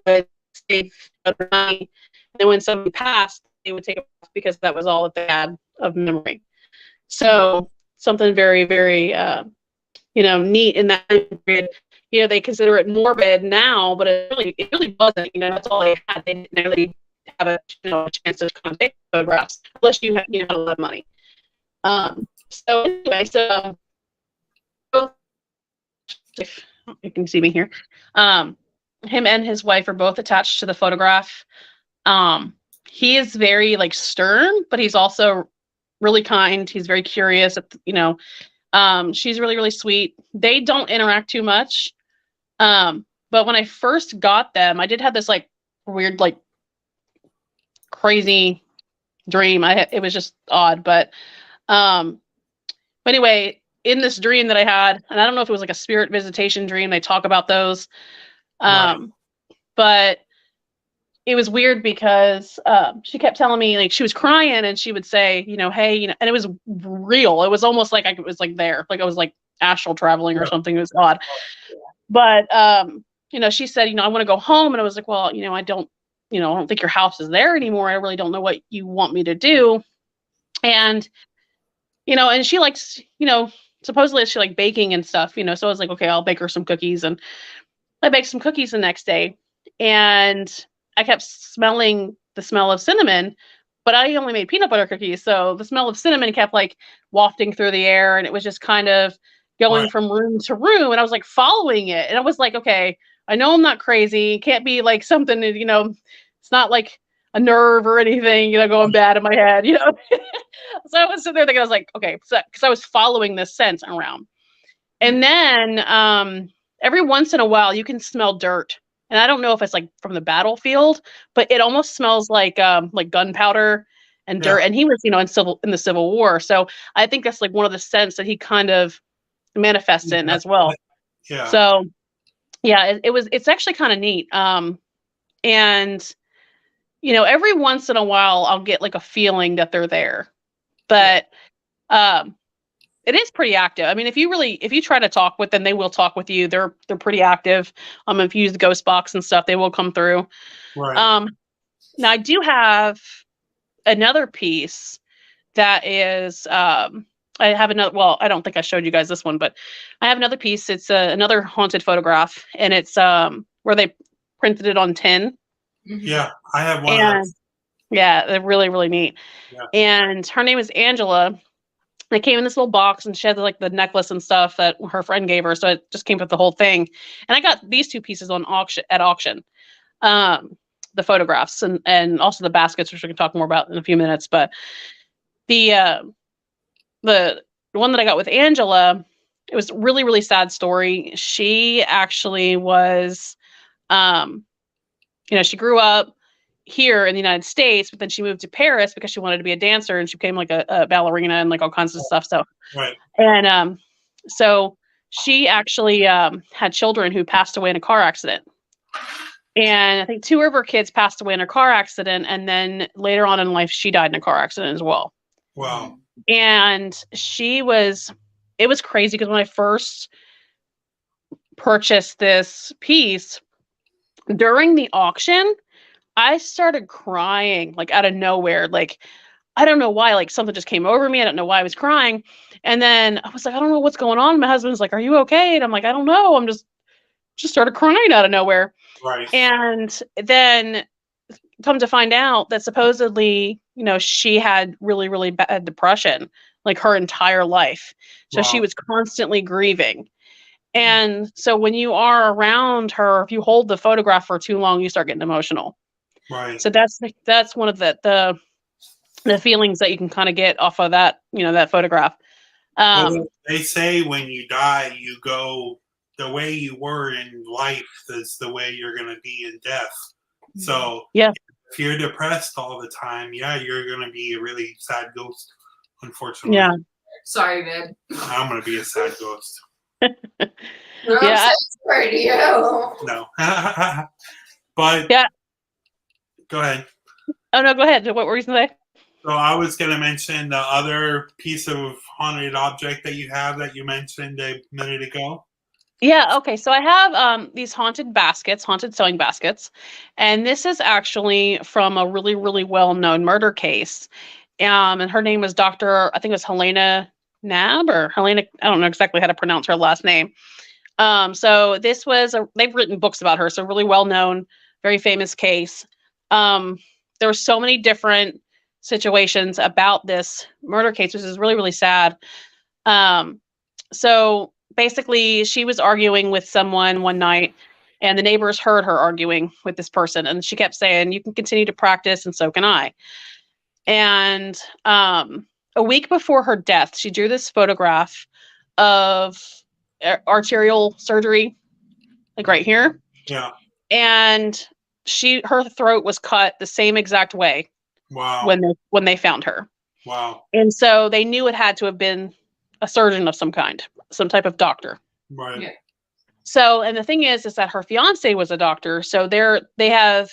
would save money, and then when somebody passed, they would take it off because that was all that they had of memory. So something very, very, neat in that period. They consider it morbid now, but it really wasn't. That's all they had. They didn't really have a chance to kind of take photographs unless you had a lot of money. So anyway, so if you can see me here, him and his wife are both attached to the photograph. He is very stern, but he's also really kind. He's very curious. She's really, really sweet. They don't interact too much. But when I first got them, I did have this weird, crazy dream. It was just odd, but anyway, in this dream that I had, and I don't know if it was a spirit visitation dream. They talk about those. But it was weird because she kept telling me she was crying and she would say, hey, and it was real. It was almost like I was there, I was astral traveling or something. It was odd. But she said, I want to go home, and I was like, well, I don't think your house is there anymore. I really don't know what you want me to do. And and she likes, supposedly she liked baking and stuff, so I was like, okay, I'll bake her some cookies. And I baked some cookies the next day, and I kept smelling the smell of cinnamon, but I only made peanut butter cookies. So the smell of cinnamon kept wafting through the air, and it was just kind of going from room to room. And I was following it. And I was like, okay, I know I'm not crazy. It can't be something, it's not a nerve or anything, going bad in my head, So I was sitting there thinking, I was like, okay, because I was following this scent around. And then every once in a while you can smell dirt. And I don't know if it's from the battlefield, but it almost smells like gunpowder and dirt. And he was, in the Civil War. So I think that's one of the scents that he kind of manifests in as well. Yeah. So yeah, it's actually kind of neat. And every once in a while I'll get a feeling that they're there, but it is pretty active. I mean, if you try to talk with them, they will talk with you. They're pretty active. If you use the ghost box and stuff, they will come through. Right. Now I do have another piece that is, I have another, well, I don't think I showed you guys this one, but I have another piece. It's another haunted photograph, and it's where they printed it on tin. Yeah, I have one of those. Yeah, they're really, really neat. Yeah. And her name is Angela. It came in this little box, and she had the necklace and stuff that her friend gave her. So it just came with the whole thing. And I got these two pieces at auction. The photographs and also the baskets, which we can talk more about in a few minutes. But the one that I got with Angela, it was a really, really sad story. She actually was, she grew up here in the United States, but then she moved to Paris because she wanted to be a dancer, and she became a ballerina and all kinds of stuff. So, right. And so she actually had children who passed away in a car accident. And I think 2 of her kids passed away in a car accident, and then later on in life, she died in a car accident as well. Wow. And it was crazy because when I first purchased this piece during the auction, I started crying like out of nowhere. Like, I don't know why, like something just came over me. I don't know why I was crying. And then I was like, I don't know what's going on. My husband's like, are you okay? And I'm like, I don't know. I'm just started crying out of nowhere. Right. And then come to find out that supposedly, she had really, really bad depression, like her entire life. So she Wow. was constantly grieving. And so when you are around her, if you hold the photograph for too long, you start getting emotional. Right. So that's one of the feelings that you can kind of get off of that, that photograph. Well, they say when you die, you go the way you were in life is the way you're going to be in death. So yeah, if you're depressed all the time, yeah, you're going to be a really sad ghost, unfortunately. yeah, Sorry, babe. I'm going to be a sad ghost. Yeah. I'm so sorry to you. No. But yeah. go ahead. Oh no, go ahead. What were you going to say? So I was going to mention the other piece of haunted object that you have that you mentioned a minute ago. Yeah, okay. So I have these haunted sewing baskets. And this is actually from a really, really well-known murder case. And her name was I think it was Helena Nab or Helena, I don't know exactly how to pronounce her last name. So this was they've written books about her, so really well-known, very famous case. There were so many different situations about this murder case, which is really, really sad. So basically, she was arguing with someone one night, and the neighbors heard her arguing with this person, and she kept saying, "You can continue to practice, and so can I." And a week before her death, she drew this photograph of arterial surgery, like right here. Yeah. And her throat was cut the same exact way. Wow. When they found her. Wow. And so they knew it had to have been a surgeon of some kind, some type of doctor. Right. Yeah. So, and the thing is that her fiance was a doctor. So they have,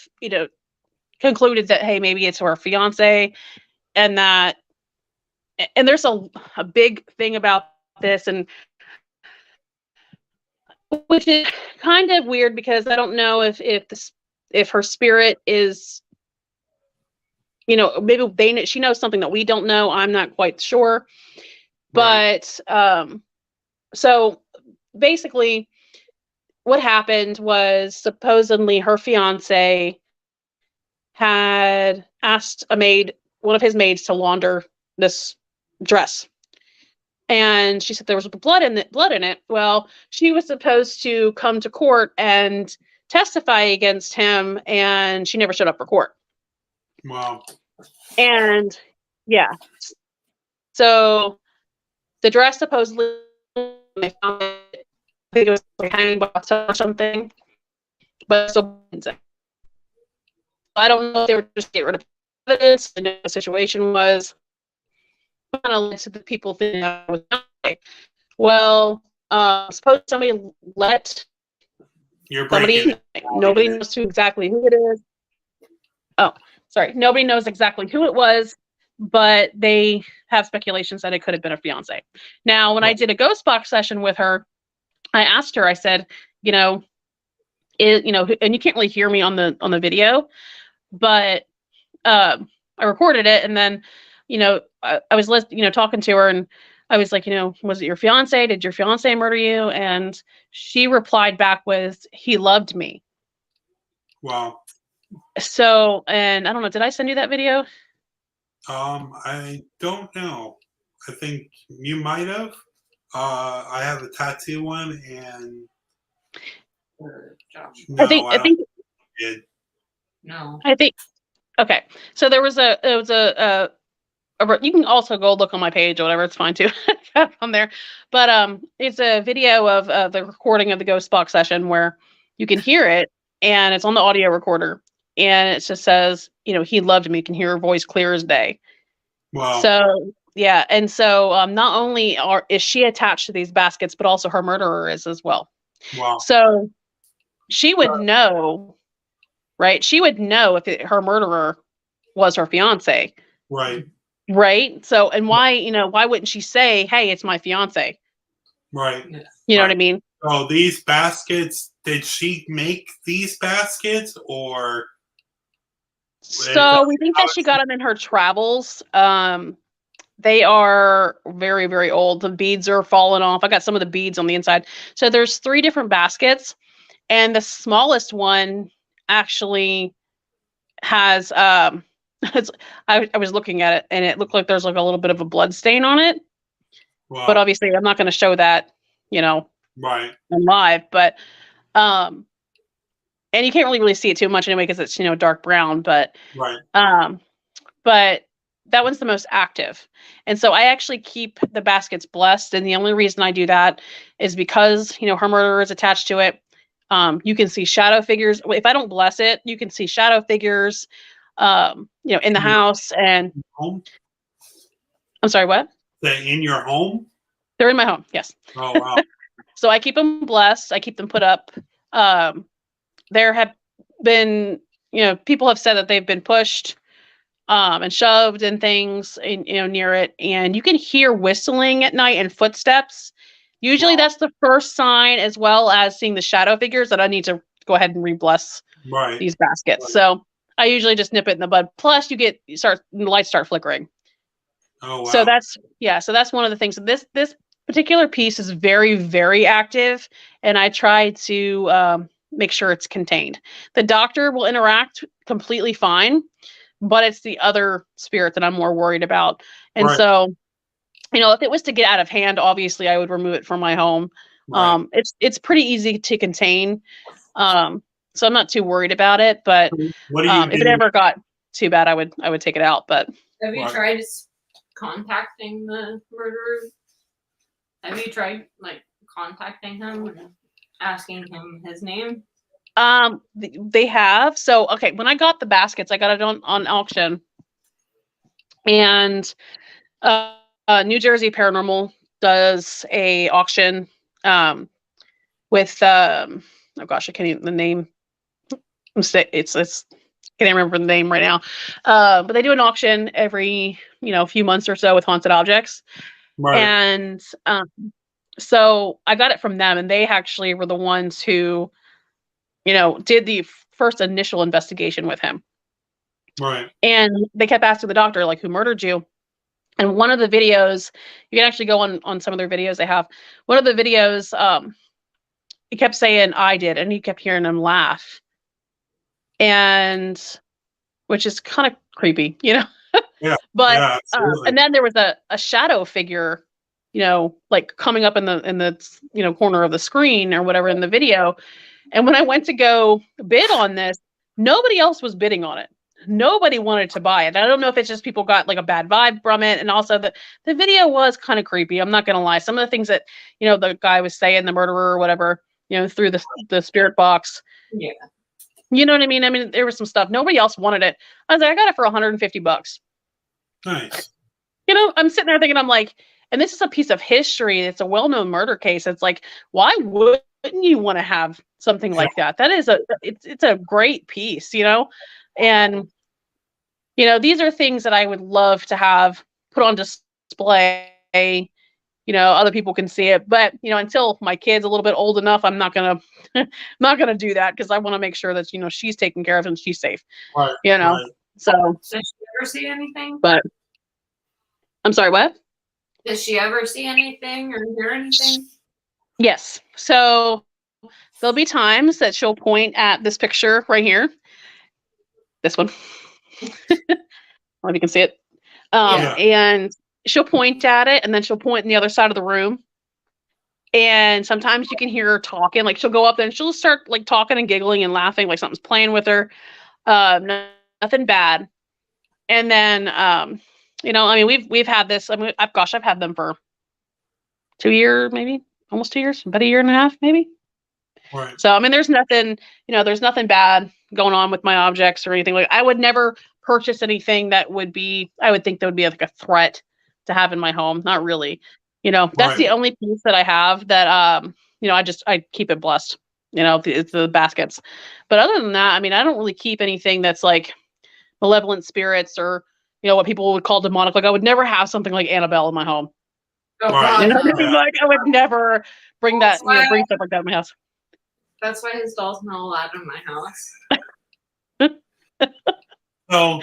concluded that, hey, maybe it's her fiance, and there's a big thing about this, and which is kind of weird because I don't know if her spirit is, maybe she knows something that we don't know. I'm not quite sure. But so basically what happened was supposedly her fiance had asked one of his maids to launder this dress. And she said there was blood in it. Well, she was supposed to come to court and testify against him, and she never showed up for court. Wow. And yeah. So the dress supposedly, they found it, I think it was like hanging box or something, but still, I don't know if they were just get rid of evidence. I know the situation was kind of led to the people thinking that was okay. Well, suppose somebody let somebody. Nobody knows exactly who it is. Oh, sorry, nobody knows exactly who it was, but they have speculations that it could have been her fiance. Now, when I did a ghost box session with her, I asked her, I said, and you can't really hear me on the video, but I recorded it, and then, I was talking to her, and I was like, was it your fiance? Did your fiance murder you? And she replied back with, he loved me. Wow. So, and I don't know, did I send you that video? I don't know. I think you might have. I have a tattoo one, and No, I think no. I think okay. So there was a you can also go look on my page or whatever, it's fine too. On there. But it's a video of the recording of the ghost box session where you can hear it, and it's on the audio recorder, and it just says, he loved me. You can hear her voice clear as day. Wow. So yeah, and so not only is she attached to these baskets, but also her murderer is as well. Wow. So she would know, right? She would know if her murderer was her fiance. Right. Right. So, and why wouldn't she say, hey, it's my fiance? Right. You know what I mean? Oh, these baskets, did she make these baskets, or So we think that she got them in her travels. They are very, very old. The beads are falling off. I got some of the beads on the inside. So there's 3 different baskets, and the smallest one actually has I was looking at it, and it looked like there's like a little bit of a blood stain on it. Wow. But obviously I'm not going to show that, right. live, but and you can't really see it too much anyway because it's dark brown, but Right. but that one's the most active. And so I actually keep the baskets blessed, and the only reason I do that is because her murderer is attached to it. You can see shadow figures. If I don't bless it, you can see shadow figures in the house. And home? I'm sorry, what? They're in your home? They're in my home, yes. Oh, wow. So I keep them blessed. I keep them put up. There have been, people have said that they've been pushed and shoved and things near it. And you can hear whistling at night and footsteps. Usually that's the first sign, as well as seeing the shadow figures, that I need to go ahead and re-bless these baskets. Right. So I usually just nip it in the bud. Plus the lights start flickering. Oh, wow. So that's one of the things. This particular piece is very, very active, and I try to make sure it's contained. The doctor will interact completely fine, but it's the other spirit that I'm more worried about. And so, if it was to get out of hand, obviously I would remove it from my home. Right. It's pretty easy to contain. So I'm not too worried about it, but if it ever got too bad, I would take it out. But have you tried contacting the murderer? Have you tried contacting him and asking him his name? They have. So okay, when I got the baskets, I got it on auction, and New Jersey Paranormal does a auction with oh gosh, I can't even the name. It's can't remember the name right now. But they do an auction every few months or so with haunted objects. Right. And so I got it from them, and they actually were the ones who did the first initial investigation with him. Right. And they kept asking the doctor, who murdered you? And one of the videos, you can actually go on some of their videos they have. One of the videos, he kept saying, I did, and he kept hearing them laugh. And which is kind of creepy, Yeah. But and then there was a shadow figure, coming up in the corner of the screen or whatever in the video. And when I went to go bid on this, nobody else was bidding on it. Nobody wanted to buy it. I don't know if it's just people got a bad vibe from it. And also the video was kind of creepy. I'm not going to lie. Some of the things that, the guy was saying, the murderer or whatever, through the spirit box. Yeah. You know what I mean? I mean, there was some stuff. Nobody else wanted it. I was like, I got it for $150. Nice. I'm sitting there thinking, I'm like, and this is a piece of history. It's a well-known murder case. It's like, why wouldn't you want to have something like that? That is it's a great piece, and these are things that I would love to have put on display. Other people can see it, but until my kid's a little bit old enough, I'm not gonna do that, because I want to make sure that she's taken care of and she's safe. Right. Right. So does she ever see anything? But I'm sorry, what? Does she ever see anything or hear anything? Yes. So there'll be times that she'll point at this picture right here. This one. I don't know if you can see it. And she'll point at it, and then she'll point in the other side of the room. And sometimes you can hear her talking. She'll go up there and she'll start talking and giggling and laughing, like something's playing with her. Nothing bad. And then we've had this. I've had them for 2 years, maybe almost 2 years, about a year and a half, maybe. Right. So there's nothing, there's nothing bad going on with my objects or anything. I would never purchase anything that would be, I would think that would be a threat to have in my home. Not really. That's the only piece that I have that I keep it blessed. It's the baskets. But other than that, I don't really keep anything that's malevolent spirits or what people would call demonic. I would never have something like Annabelle in my home. Oh, God, I would never bring that, bring stuff like that in my house. That's why his doll's not allowed in my house. So,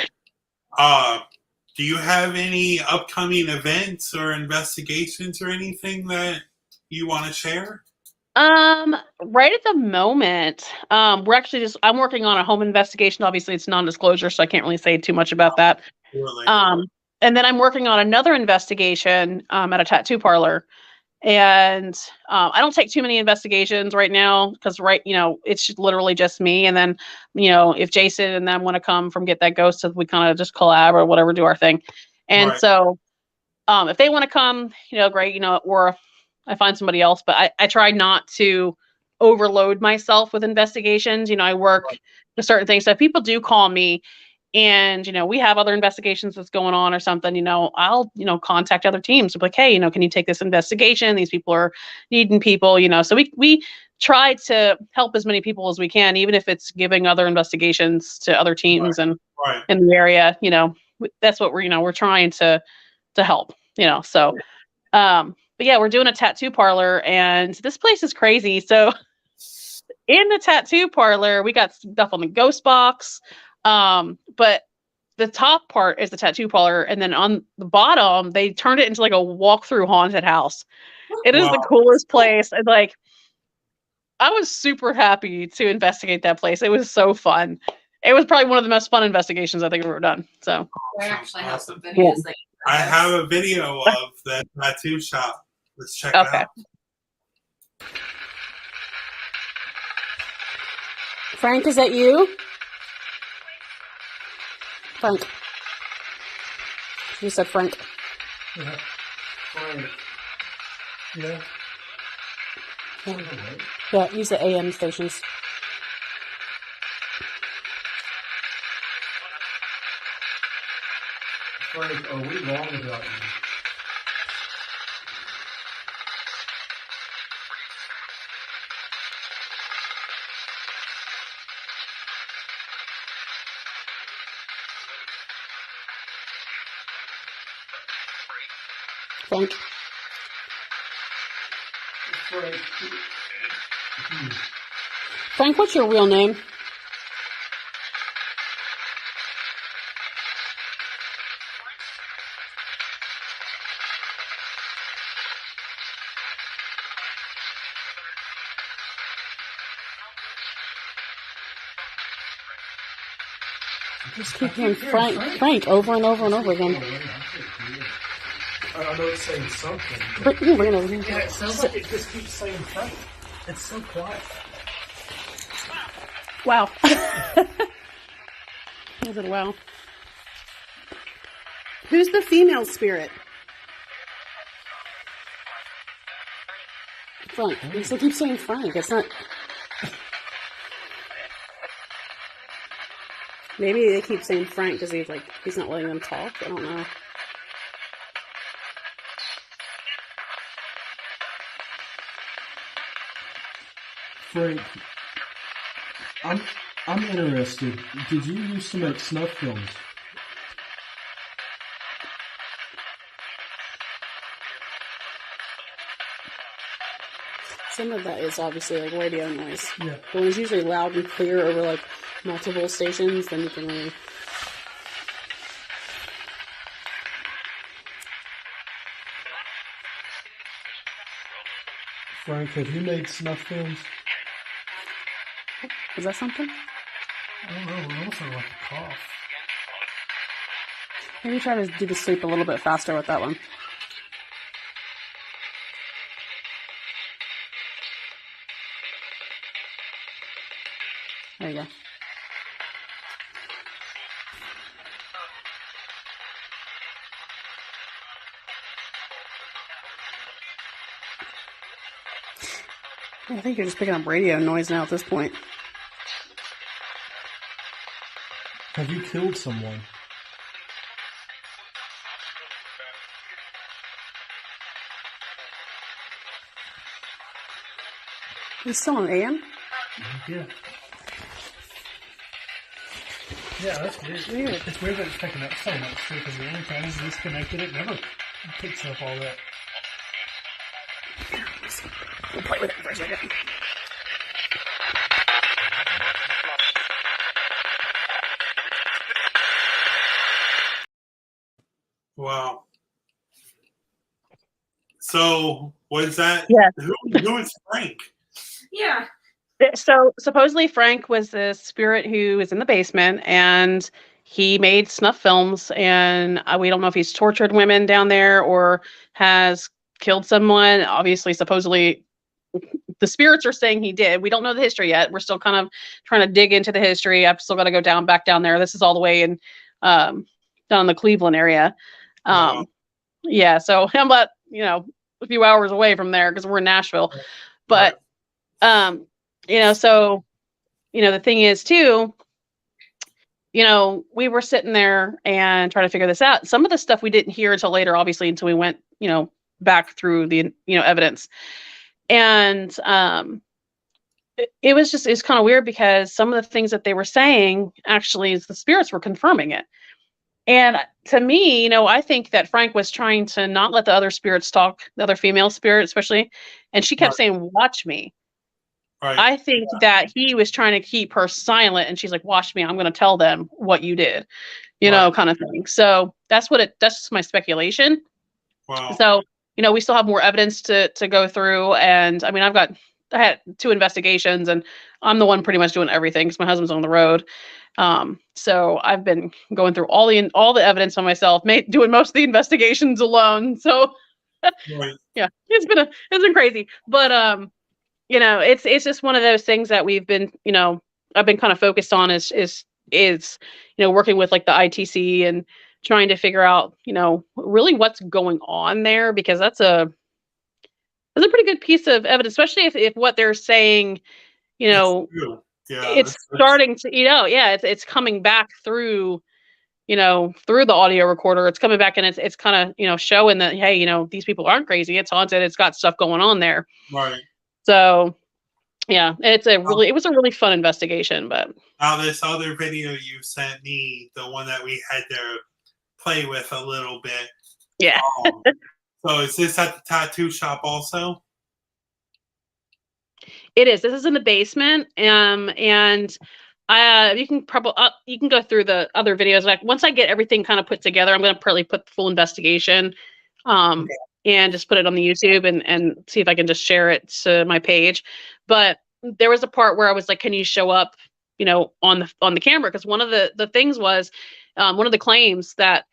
do you have any upcoming events or investigations or anything that you want to share? Right at the moment, we're actually I'm working on a home investigation. Obviously, it's non-disclosure, so I can't really say too much about that. Really? And then I'm working on another investigation at a tattoo parlor. And I don't take too many investigations right now because it's literally just me. And then, if Jason and them want to come from Get That Ghost, so we kind of just collab or whatever, do our thing. And Right. so if they want to come, great, or if I find somebody else, but I try not to overload myself with investigations. I work to certain things. So if people do call me and, we have other investigations that's going on or something, I'll, contact other teams. Like, hey, can you take this investigation? These people are needing people, so we try to help as many people as we can, even if it's giving other investigations to other teams and in the area, that's what we're trying to help, so, but yeah, we're doing a tattoo parlor and this place is crazy. So in the tattoo parlor, we got stuff on the ghost box. But the top part is the tattoo parlor. And then on the bottom, they turned it into like a walk-through haunted house. It is the coolest place. And like, I was super happy to investigate that place. It was so fun. It was probably one of the most fun investigations I think I've ever done. So I actually have some videos. Yeah. I have a video of that tattoo shop. Let's check it out. Frank, is that you? Frank. You said Frank. Yeah. Frank. Yeah. Yeah, use the AM stations. Frank, are we wrong about you? Frank. Frank. Frank, what's your real name? Just keep hearing Frank over and over and over again. I know it's saying something. But you ran over here. Yeah, it sounds like it just keeps saying Frank. It's so quiet. Wow. Was it wow? Who's the female spirit? Frank. They still keep saying Frank. It's not. Maybe they keep saying Frank because he's not letting them talk. I don't know. Frank, I'm interested. Did you used to make snuff films? Some of that is obviously like radio noise. Yeah. But when it's usually loud and clear over like multiple stations, then you can really. Frank, have you made snuff films? Is that something? I don't know. I almost sound like a cough. Maybe try to do the sleep a little bit faster with that one. There you go. I think you're just picking up radio noise now at this point. Have you killed someone? He's still on AM? Yeah. Yeah, that's weird. Weird. It's weird that it's picking up so much too, because the only time it's disconnected, it never picks up all that. We'll play with it for a second. So was that? Yeah. Who is Frank? Yeah. So supposedly Frank was the spirit who is in the basement, and he made snuff films, and we don't know if he's tortured women down there or has killed someone. Obviously, supposedly the spirits are saying he did. We don't know the history yet. We're still kind of trying to dig into the history. I've still got to go back down there. This is all the way in down in the Cleveland area. Yeah, so I'm about, a few hours away from there because we're in Nashville. But so the thing is too, we were sitting there and trying to figure this out. Some of the stuff we didn't hear until later, obviously, until we went, back through the, evidence. And it's kind of weird because some of the things that they were saying actually is the spirits were confirming it. And to me, I think that Frank was trying to not let the other spirits talk, the other female spirit especially, and she kept saying, "Watch me." Right. I think that he was trying to keep her silent, and she's like, "Watch me, I'm going to tell them what you did," kind of thing. So that's just my speculation. Wow. So, we still have more evidence to go through, and I mean, I had 2 investigations, and I'm the one pretty much doing everything because my husband's on the road. So I've been going through all the evidence on myself, doing most of the investigations alone. So yeah, it's been crazy, but it's just one of those things that we've been, I've been kind of focused on is working with like the ITC and trying to figure out, really what's going on there, because that's a pretty good piece of evidence, especially if what they're saying, it's starting to, it's coming back through, through the audio recorder. It's coming back and it's kind of, showing that, hey, these people aren't crazy. It's haunted. It's got stuff going on there. Right. So yeah, it was a really fun investigation. But now this other video you sent me, the one that we had to play with a little bit. Yeah. So is this at the tattoo shop also? It is. This is in the basement, and you can go through the other videos. Like once I get everything kind of put together, I'm going to probably put the full investigation, and just put it on the YouTube and see if I can just share it to my page. But there was a part where I was like, "Can you show up, on the camera?" Because one of the things was, one of the claims that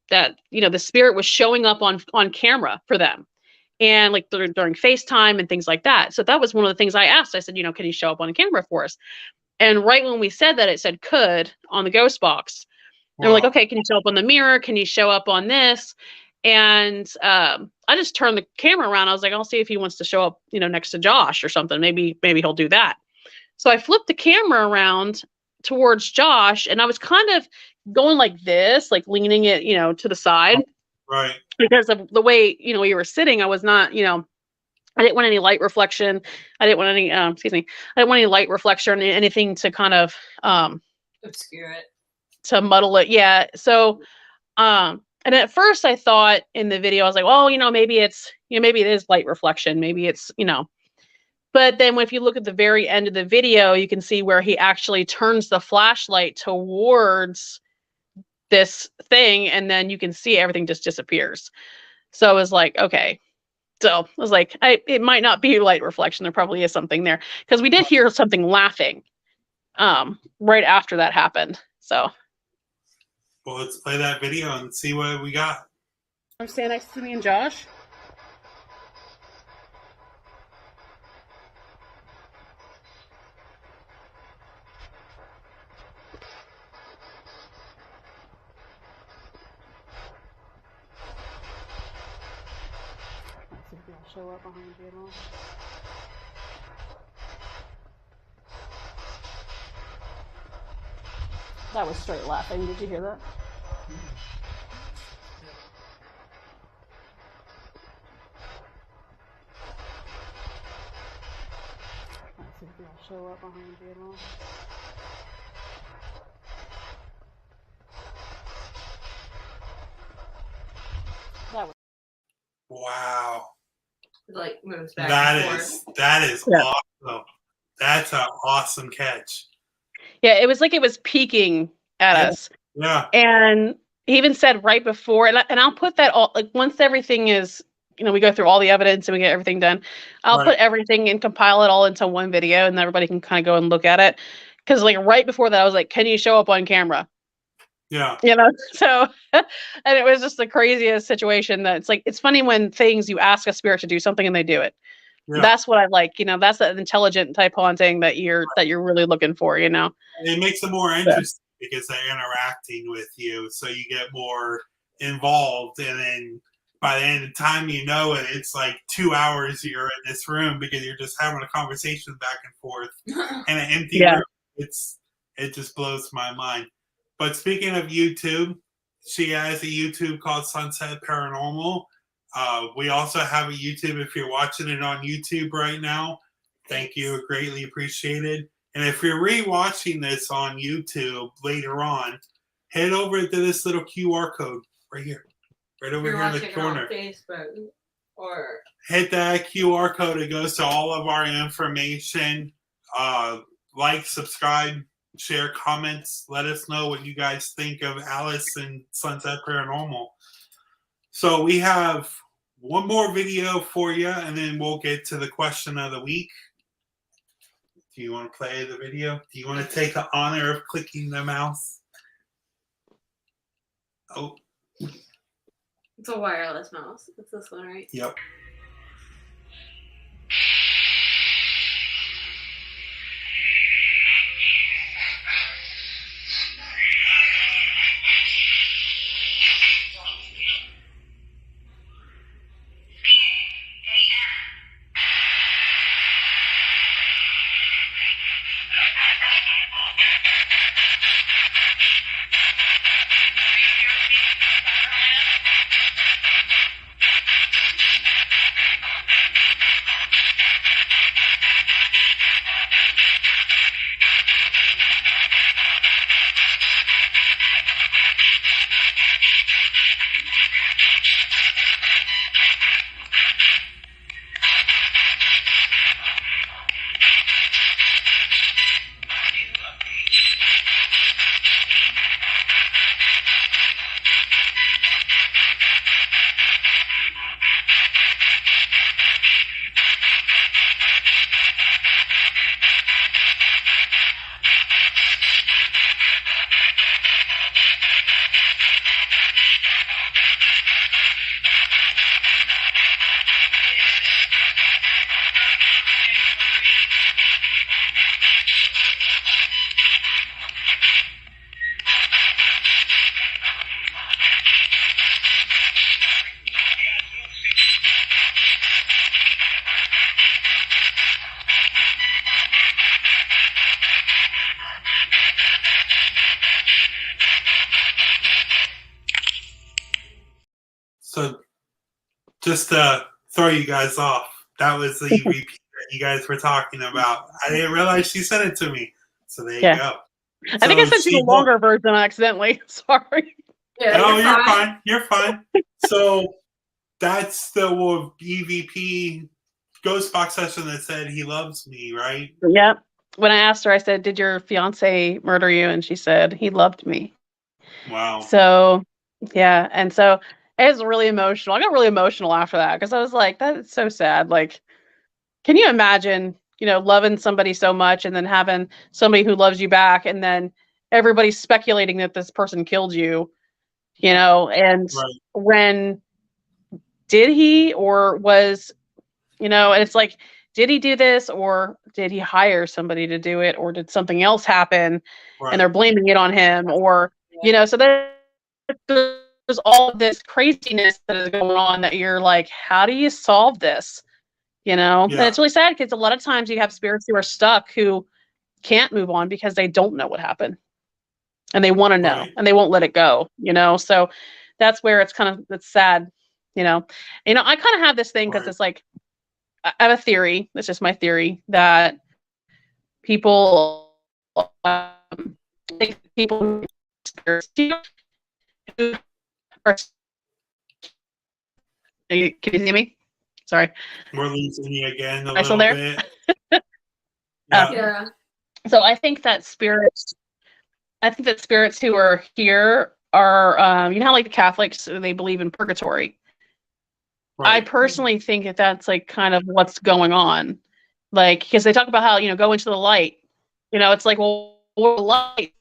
the spirit was showing up on camera for them. And like during FaceTime and things like that. So that was one of the things I asked. I said, can you show up on camera for us? And right when we said that, it said could on the ghost box. And we're like, okay, can you show up on the mirror? Can you show up on this? And I just turned the camera around. I was like, I'll see if he wants to show up, next to Josh or something. Maybe he'll do that. So I flipped the camera around towards Josh, and I was kind of going like this, like leaning it, to the side. Right. Because of the way, you were sitting, I was not, I didn't want any light reflection. I didn't want any, I didn't want any light reflection or anything to kind of, obscure it. To muddle it. Yeah. So, and at first I thought in the video, I was like, well, maybe it's, maybe it is light reflection. Maybe it's, but then if you look at the very end of the video, you can see where he actually turns the flashlight towards this thing, and then you can see everything just disappears. So I was like, okay. So I was like, it might not be light reflection. There probably is something there, because we did hear something laughing right after that happened. So well, let's play that video and see what we got. I'm standing next to me and Josh. Show up behind you at all. That was straight laughing. Did you hear that? Let's see if they'll show up behind you at all. That was. Wow. Like moves back. That is awesome. That's an awesome catch. Yeah, it was like it was peeking at us. Yeah. And he even said right before, and I'll put that all, like once everything is we go through all the evidence and we get everything done. I'll Right. put everything and compile it all into one video, and everybody can kind of go and look at it. Because like right before that, I was like, "Can you show up on camera?" Yeah. So, and it was just the craziest situation. That it's funny when you ask a spirit to do something and they do it. Yeah. That's what I like. That's that intelligent type haunting that you're really looking for. It makes it more interesting because they're interacting with you, so you get more involved, and then by the end of the time, it's like 2 hours you're in this room because you're just having a conversation back and forth in an empty room. It just blows my mind. But speaking of YouTube, she has a YouTube called Sunset Paranormal. We also have a YouTube if you're watching it on YouTube right now. Thank you. Greatly appreciated. And if you're re-watching this on YouTube later on, head over to this little QR code right here. Right over here in the corner. On Facebook or hit that QR code. It goes to all of our information. Like, subscribe, share, comments. Let us know what you guys think of Alice and Sunset Paranormal. So we have one more video for you, and then we'll get to the question of the week. Do you want to play the video? Do you want to take the honor of clicking the mouse? Oh. It's a wireless mouse. It's this one, right? Yep. So, just to throw you guys off, that was the repeat that you guys were talking about. I didn't realize she sent it to me. So there you go. I think I sent you the longer version accidentally. Sorry. Yeah, no, you're fine. You're fine. So that's the EVP ghost box session that said he loves me, right? Yep. When I asked her, I said, "Did your fiance murder you?" And she said, "He loved me." Wow. So, yeah. And so it was really emotional. I got really emotional after that because I was like, that is so sad. Like, can you imagine, loving somebody so much and then having somebody who loves you back, and then everybody's speculating that this person killed you, and Right. when did he, or was, and it's like, did he do this, or did he hire somebody to do it, or did something else happen Right. and they're blaming it on him, or, so there's all this craziness that is going on that you're like, how do you solve this? And it's really sad because a lot of times you have spirits who are stuck who can't move on because they don't know what happened and they want to know and they won't let it go, so that's where it's sad, I kind of have this thing because it's like, I have a theory. It's just my theory that people think people who are. Can you see me? Sorry. We're losing you again a still little there? bit. Yeah. So I think that spirits who are here are, how like the Catholics, they believe in purgatory. I personally think that that's like kind of what's going on. Like, because they talk about how, go into the light. It's like, well, what light?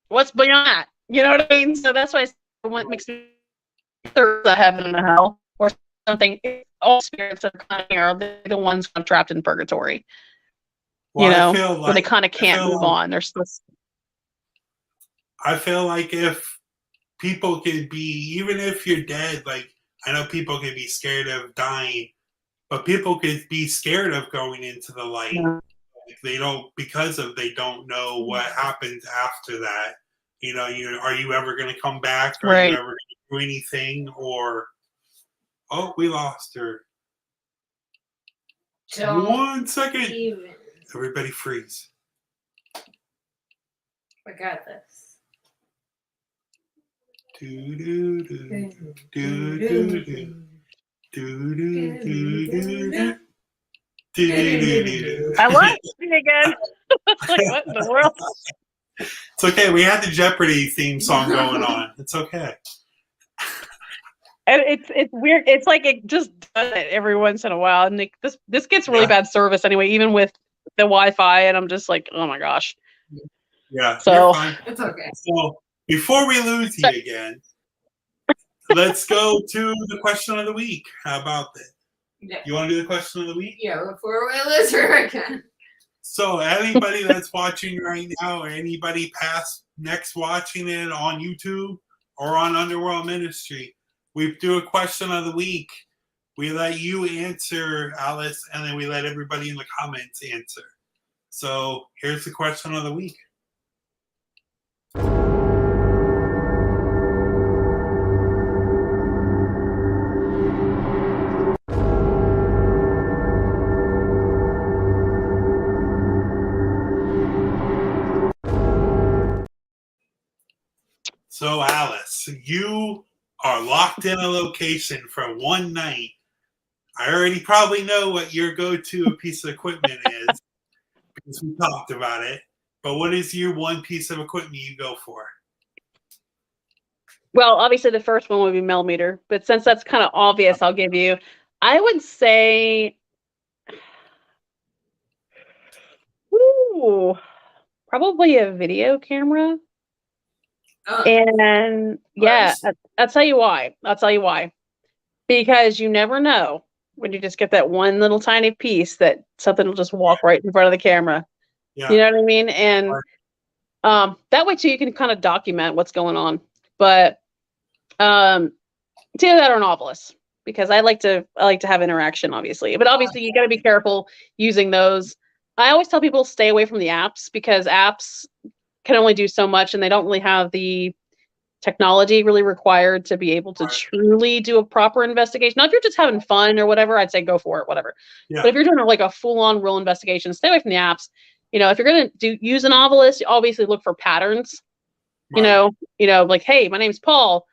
What's beyond that? You know what I mean? So that's why what makes me there's a heaven and a hell or something. All spirits that are kind of here, they're the ones kind of trapped in purgatory. Well, I feel like where they kind of can't move on. They're still. I feel like if people could be, even if you're dead, like I know people can be scared of dying, but people could be scared of going into the light. Yeah. They don't know what happens after that. Are you ever going to come back? Are you ever going to do anything? Or we lost her. Don't 1 second. even. Everybody freeze. I got this. Do do do do do do do do do do. I lost it again. Like, what in the world? It's okay. We had the Jeopardy theme song going on. It's okay. And it's weird. It's like it just does it every once in a while, and this gets really bad service anyway, even with the Wi-Fi. And I'm just like, oh my gosh. Yeah. So it's okay. So before we lose you again, let's go to the question of the week. How about that? Yeah. You want to do the question of the week? Yeah, before we lose her again. So anybody that's watching right now, or anybody past next watching it on YouTube or on Underworld Ministry, we do a question of the week. We let you answer, Alice, and then we let everybody in the comments answer. So here's the question of the week. So, Alice, you are locked in a location for one night. I already probably know what your go-to piece of equipment is because we talked about it. But what is your one piece of equipment you go for? Well, obviously the first one would be millimeter, but since that's kind of obvious, I'll give you. I would say, probably a video camera. And yeah, I'll tell you why. Because you never know when you just get that one little tiny piece that something will just walk right in front of the camera. Yeah. You know what I mean? And that way too, you can kind of document what's going on. But it's either that or an Ovilus, because I like to have interaction, obviously. But obviously, you got to be careful using those. I always tell people stay away from the apps, because apps can only do so much, and they don't really have the technology really required to be able to truly do a proper investigation. Now, if you're just having fun or whatever, I'd say go for it, whatever. Yeah. But if you're doing like a full-on real investigation, stay away from the apps. If you're going to use an Ovilus, you obviously look for patterns. Right. Like, hey, my name's Paul.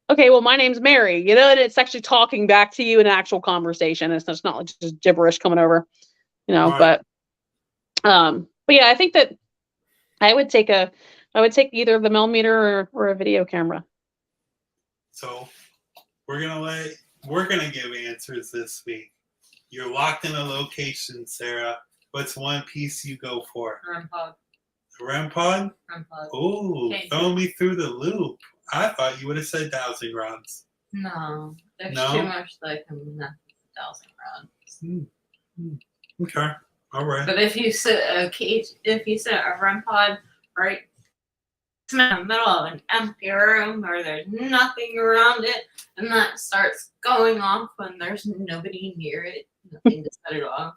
Okay, well, my name's Mary. And it's actually talking back to you in an actual conversation. It's not like just gibberish coming over. Right. But yeah, I think that I would take either the millimeter or a video camera. So we're gonna give answers this week. You're locked in a location, Sarah. What's one piece you go for? REM pod. REM pod? REM pod. Oh, throwing me through the loop. I thought you would have said dowsing rods. No, there's too much that I can mess with dowsing rods. Okay, all right. But if you set a REM pod right in the middle of an empty room where there's nothing around it, and that starts going off when there's nobody near it, nothing to set it off.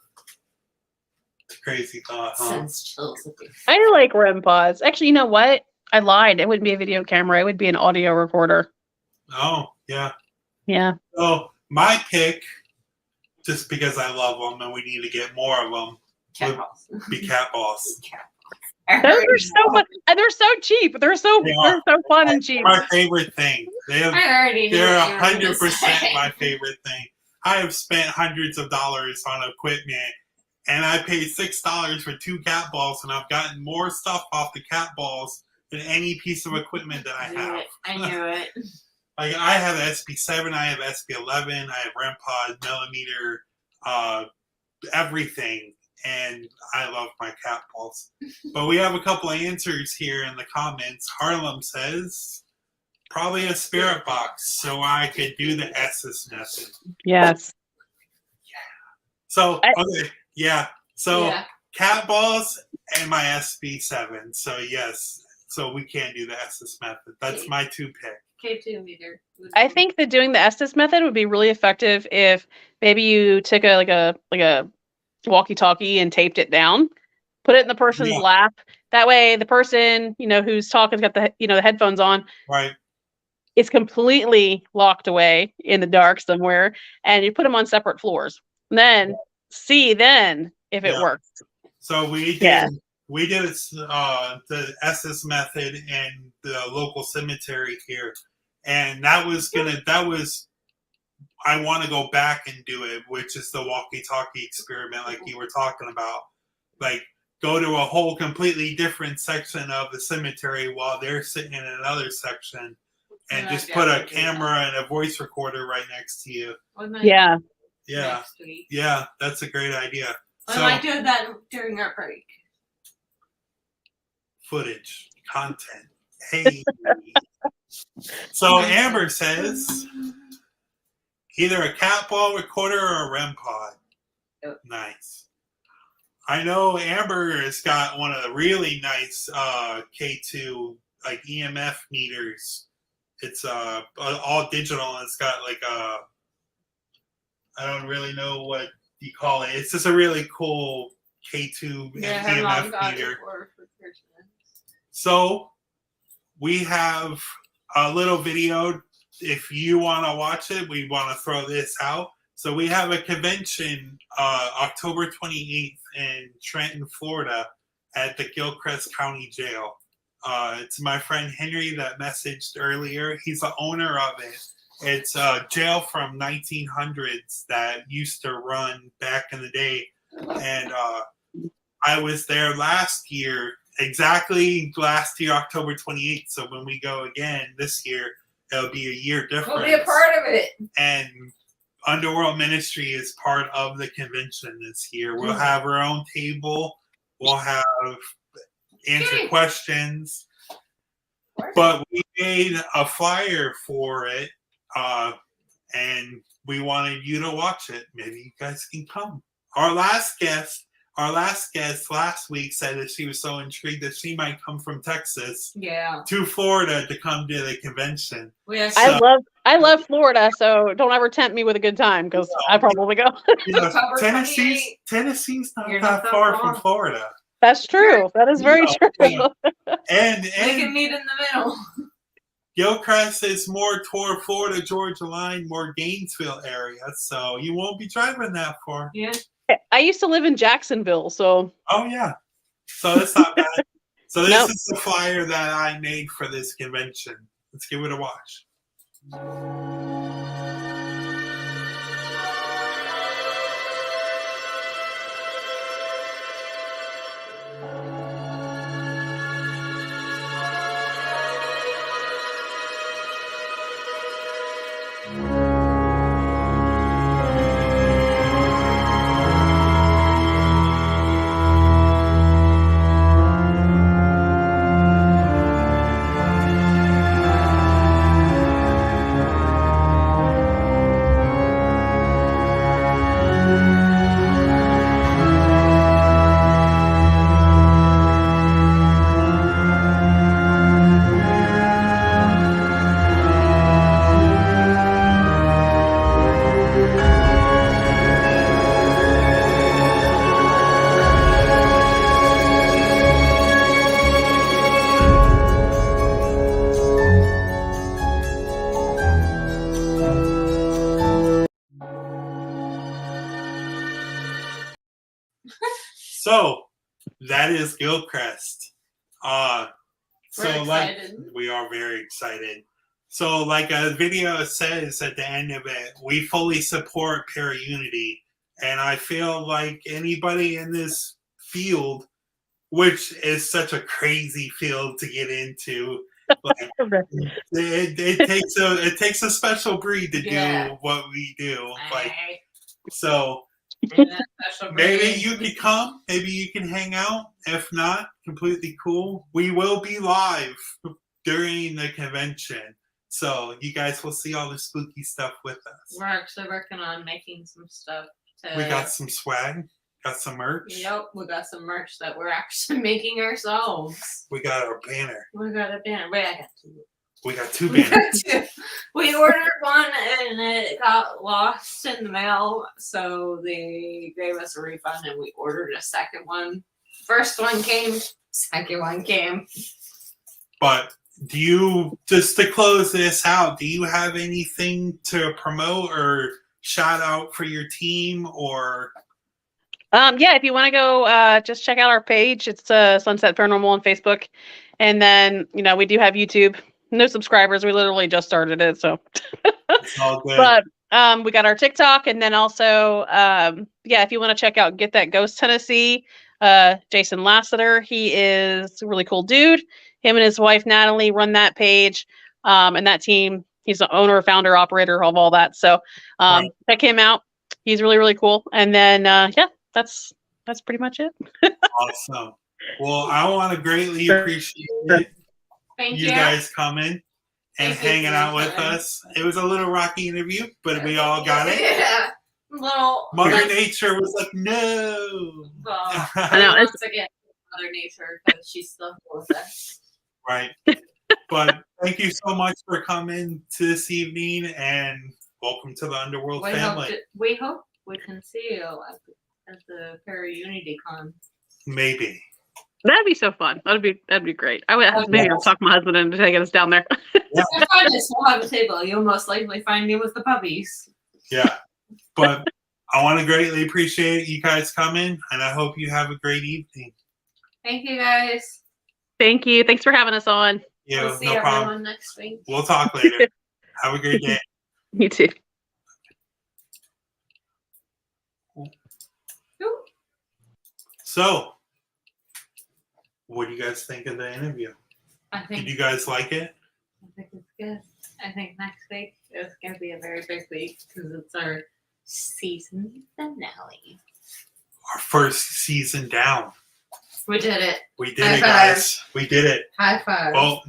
It's a crazy thought, huh? Sends chills. I like REM pods. Actually, you know what? I lied. It wouldn't be a video camera. It would be an audio recorder. Oh, yeah. Yeah. So my pick, just because I love them and we need to get more of them, would be cat balls. Those are so fun. And they're so cheap. They're so fun and cheap. My favorite thing. They're 100% my favorite thing. I have spent hundreds of dollars on equipment, and I paid $6 for 2 cat balls, and I've gotten more stuff off the cat balls than any piece of equipment that I have. I knew it. like I have SB7, I have SB11, I have REM pod, millimeter, everything, and I love my cat balls. But we have a couple of answers here in the comments. Harlem says probably a spirit box, so I could do the S's method. Yes. So okay, yeah. So Yeah. cat balls and my SB7. So yes. So we can't do the S's method. That's my 2 pick. K2 meter. I think that doing the Estes method would be really effective if maybe you took a walkie-talkie and taped it down, put it in the person's lap. That way, the person who's talking's got the headphones on. Right. It's completely locked away in the dark somewhere, and you put them on separate floors. And then see if it works. So we did the SS method in the local cemetery here, and I want to go back and do it, which is the walkie-talkie experiment, like you were talking about. Like, go to a whole completely different section of the cemetery while they're sitting in another section, and just put a camera and a voice recorder right next to you. Yeah. Yeah. Yeah, that's a great idea. I might do that during our break. Footage, content. Hey. So Amber says either a cat ball recorder or a REM pod. Yep. Nice. I know Amber has got one of the really nice K2 like EMF meters. It's all digital, and it's got like I don't really know what you call it. It's just a really cool K2 EMF meter. So we have a little video. If you want to watch it, we want to throw this out. So we have a convention October 28th in Trenton, Florida at the Gilchrist County Jail. It's my friend Henry that messaged earlier. He's the owner of it. It's a jail from 1900s that used to run back in the day. And I was there last year, October 28th. So when we go again this year, it'll be a year difference. We'll be a part of it. And Underworld Ministry is part of the convention this year. We'll have our own table. We'll have answer questions. But we made a flyer for it, and we wanted you to watch it. Maybe you guys can come. Our last guest last week said that she was so intrigued that she might come from Texas to Florida to come to the convention. I love Florida, so don't ever tempt me with a good time because I probably go. Tennessee's not that far from Florida. That's true. That is very true. And we can meet in the middle. Gilchrist is more toward Florida, Georgia line, more Gainesville area, so you won't be driving that far. Yeah. I used to live in Jacksonville, so. Oh yeah, so that's not bad. So this is the flyer that I made for this convention. Let's give it a watch. So that is Gilchrist. We are very excited. So like a video says at the end of it, we fully support Paraunity. And I feel like anybody in this field, which is such a crazy field to get into, Like, it takes a special breed to do what we do. Like, so maybe you could come, maybe you can hang out. If not, completely cool. We will be live during the convention, so you guys will see all the spooky stuff with us. We're actually working on making some stuff. We got some swag, got some merch. Yep, we got some merch that we're actually making ourselves. We got our banner. We got a banner. Wait, I got two. We got two banners. We ordered one and it got lost in the mail, so they gave us a refund and we ordered a second one. First one came, second one came. But do you, just to close this out, do you have anything to promote or shout out for your team or? Yeah, if you want to go, just check out our page. It's Sunset Paranormal on Facebook, and then we do have YouTube. No subscribers. We literally just started it, so. It's all good. But we got our TikTok, and then also, if you want to check out Get That Ghost Tennessee, Jason Lassiter, he is a really cool dude. Him and his wife Natalie run that page, and that team. He's the owner, founder, operator of all that. So check him out. He's really, really cool. And then that's pretty much it. Awesome. Well, I want to greatly appreciate it. Thank you guys coming and hanging out with us. It was a little rocky interview, but we all got it. Yeah. Mother Nature was like, no. Well, I know. Once again, Mother Nature, because she's still with us. Right. But thank you so much for coming to this evening, and welcome to the Underworld family. We hope we can see you at the Para-Unity Con. Maybe. That'd be so fun. That'd be great. I would maybe I'll talk my husband into taking us down there. Yeah. Find us. We'll have a table. You'll most likely find me with the puppies. Yeah. But I want to greatly appreciate you guys coming, and I hope you have a great evening. Thank you, guys. Thank you. Thanks for having us on. Yeah, we'll see no everyone problem. Next week. We'll talk later. Have a great day. You too. So, what do you guys think of the interview? Did you guys like it? I think it's good. I think next week is going to be a very big week because it's our season finale. Our first season down. We did it. We did it, guys. We did it. High five. Well,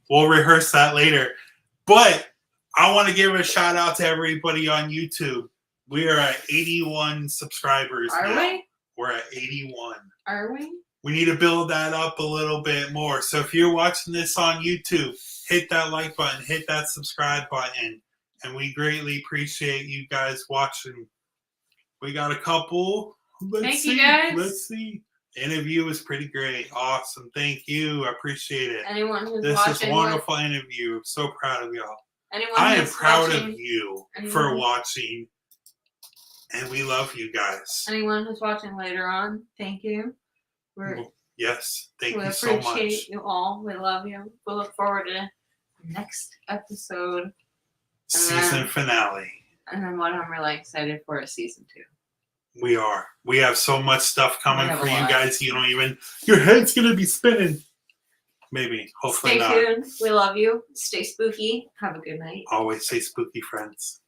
we'll rehearse that later. But I want to give a shout out to everybody on YouTube. We are at 81 subscribers now. Are we? We're at 81. Are we? We need to build that up a little bit more. So if you're watching this on YouTube, hit that like button, hit that subscribe button, and we greatly appreciate you guys watching. We got a couple. Thank you, guys. Let's see. The interview was pretty great. Awesome. Thank you. I appreciate it. Anyone who's this watching. This is a wonderful interview. I'm so proud of y'all. Anyone I am proud watching, of you for watching. And we love you guys. Anyone who's watching later on, thank you. Yes, thank you so much. We appreciate you all. We love you. We look forward to the next episode. Season finale. And then what I'm really excited for is season 2. We are. We have so much stuff coming for you guys. You don't even, your head's going to be spinning. Maybe. Hopefully not. Stay tuned. We love you. Stay spooky. Have a good night. Always stay spooky, friends.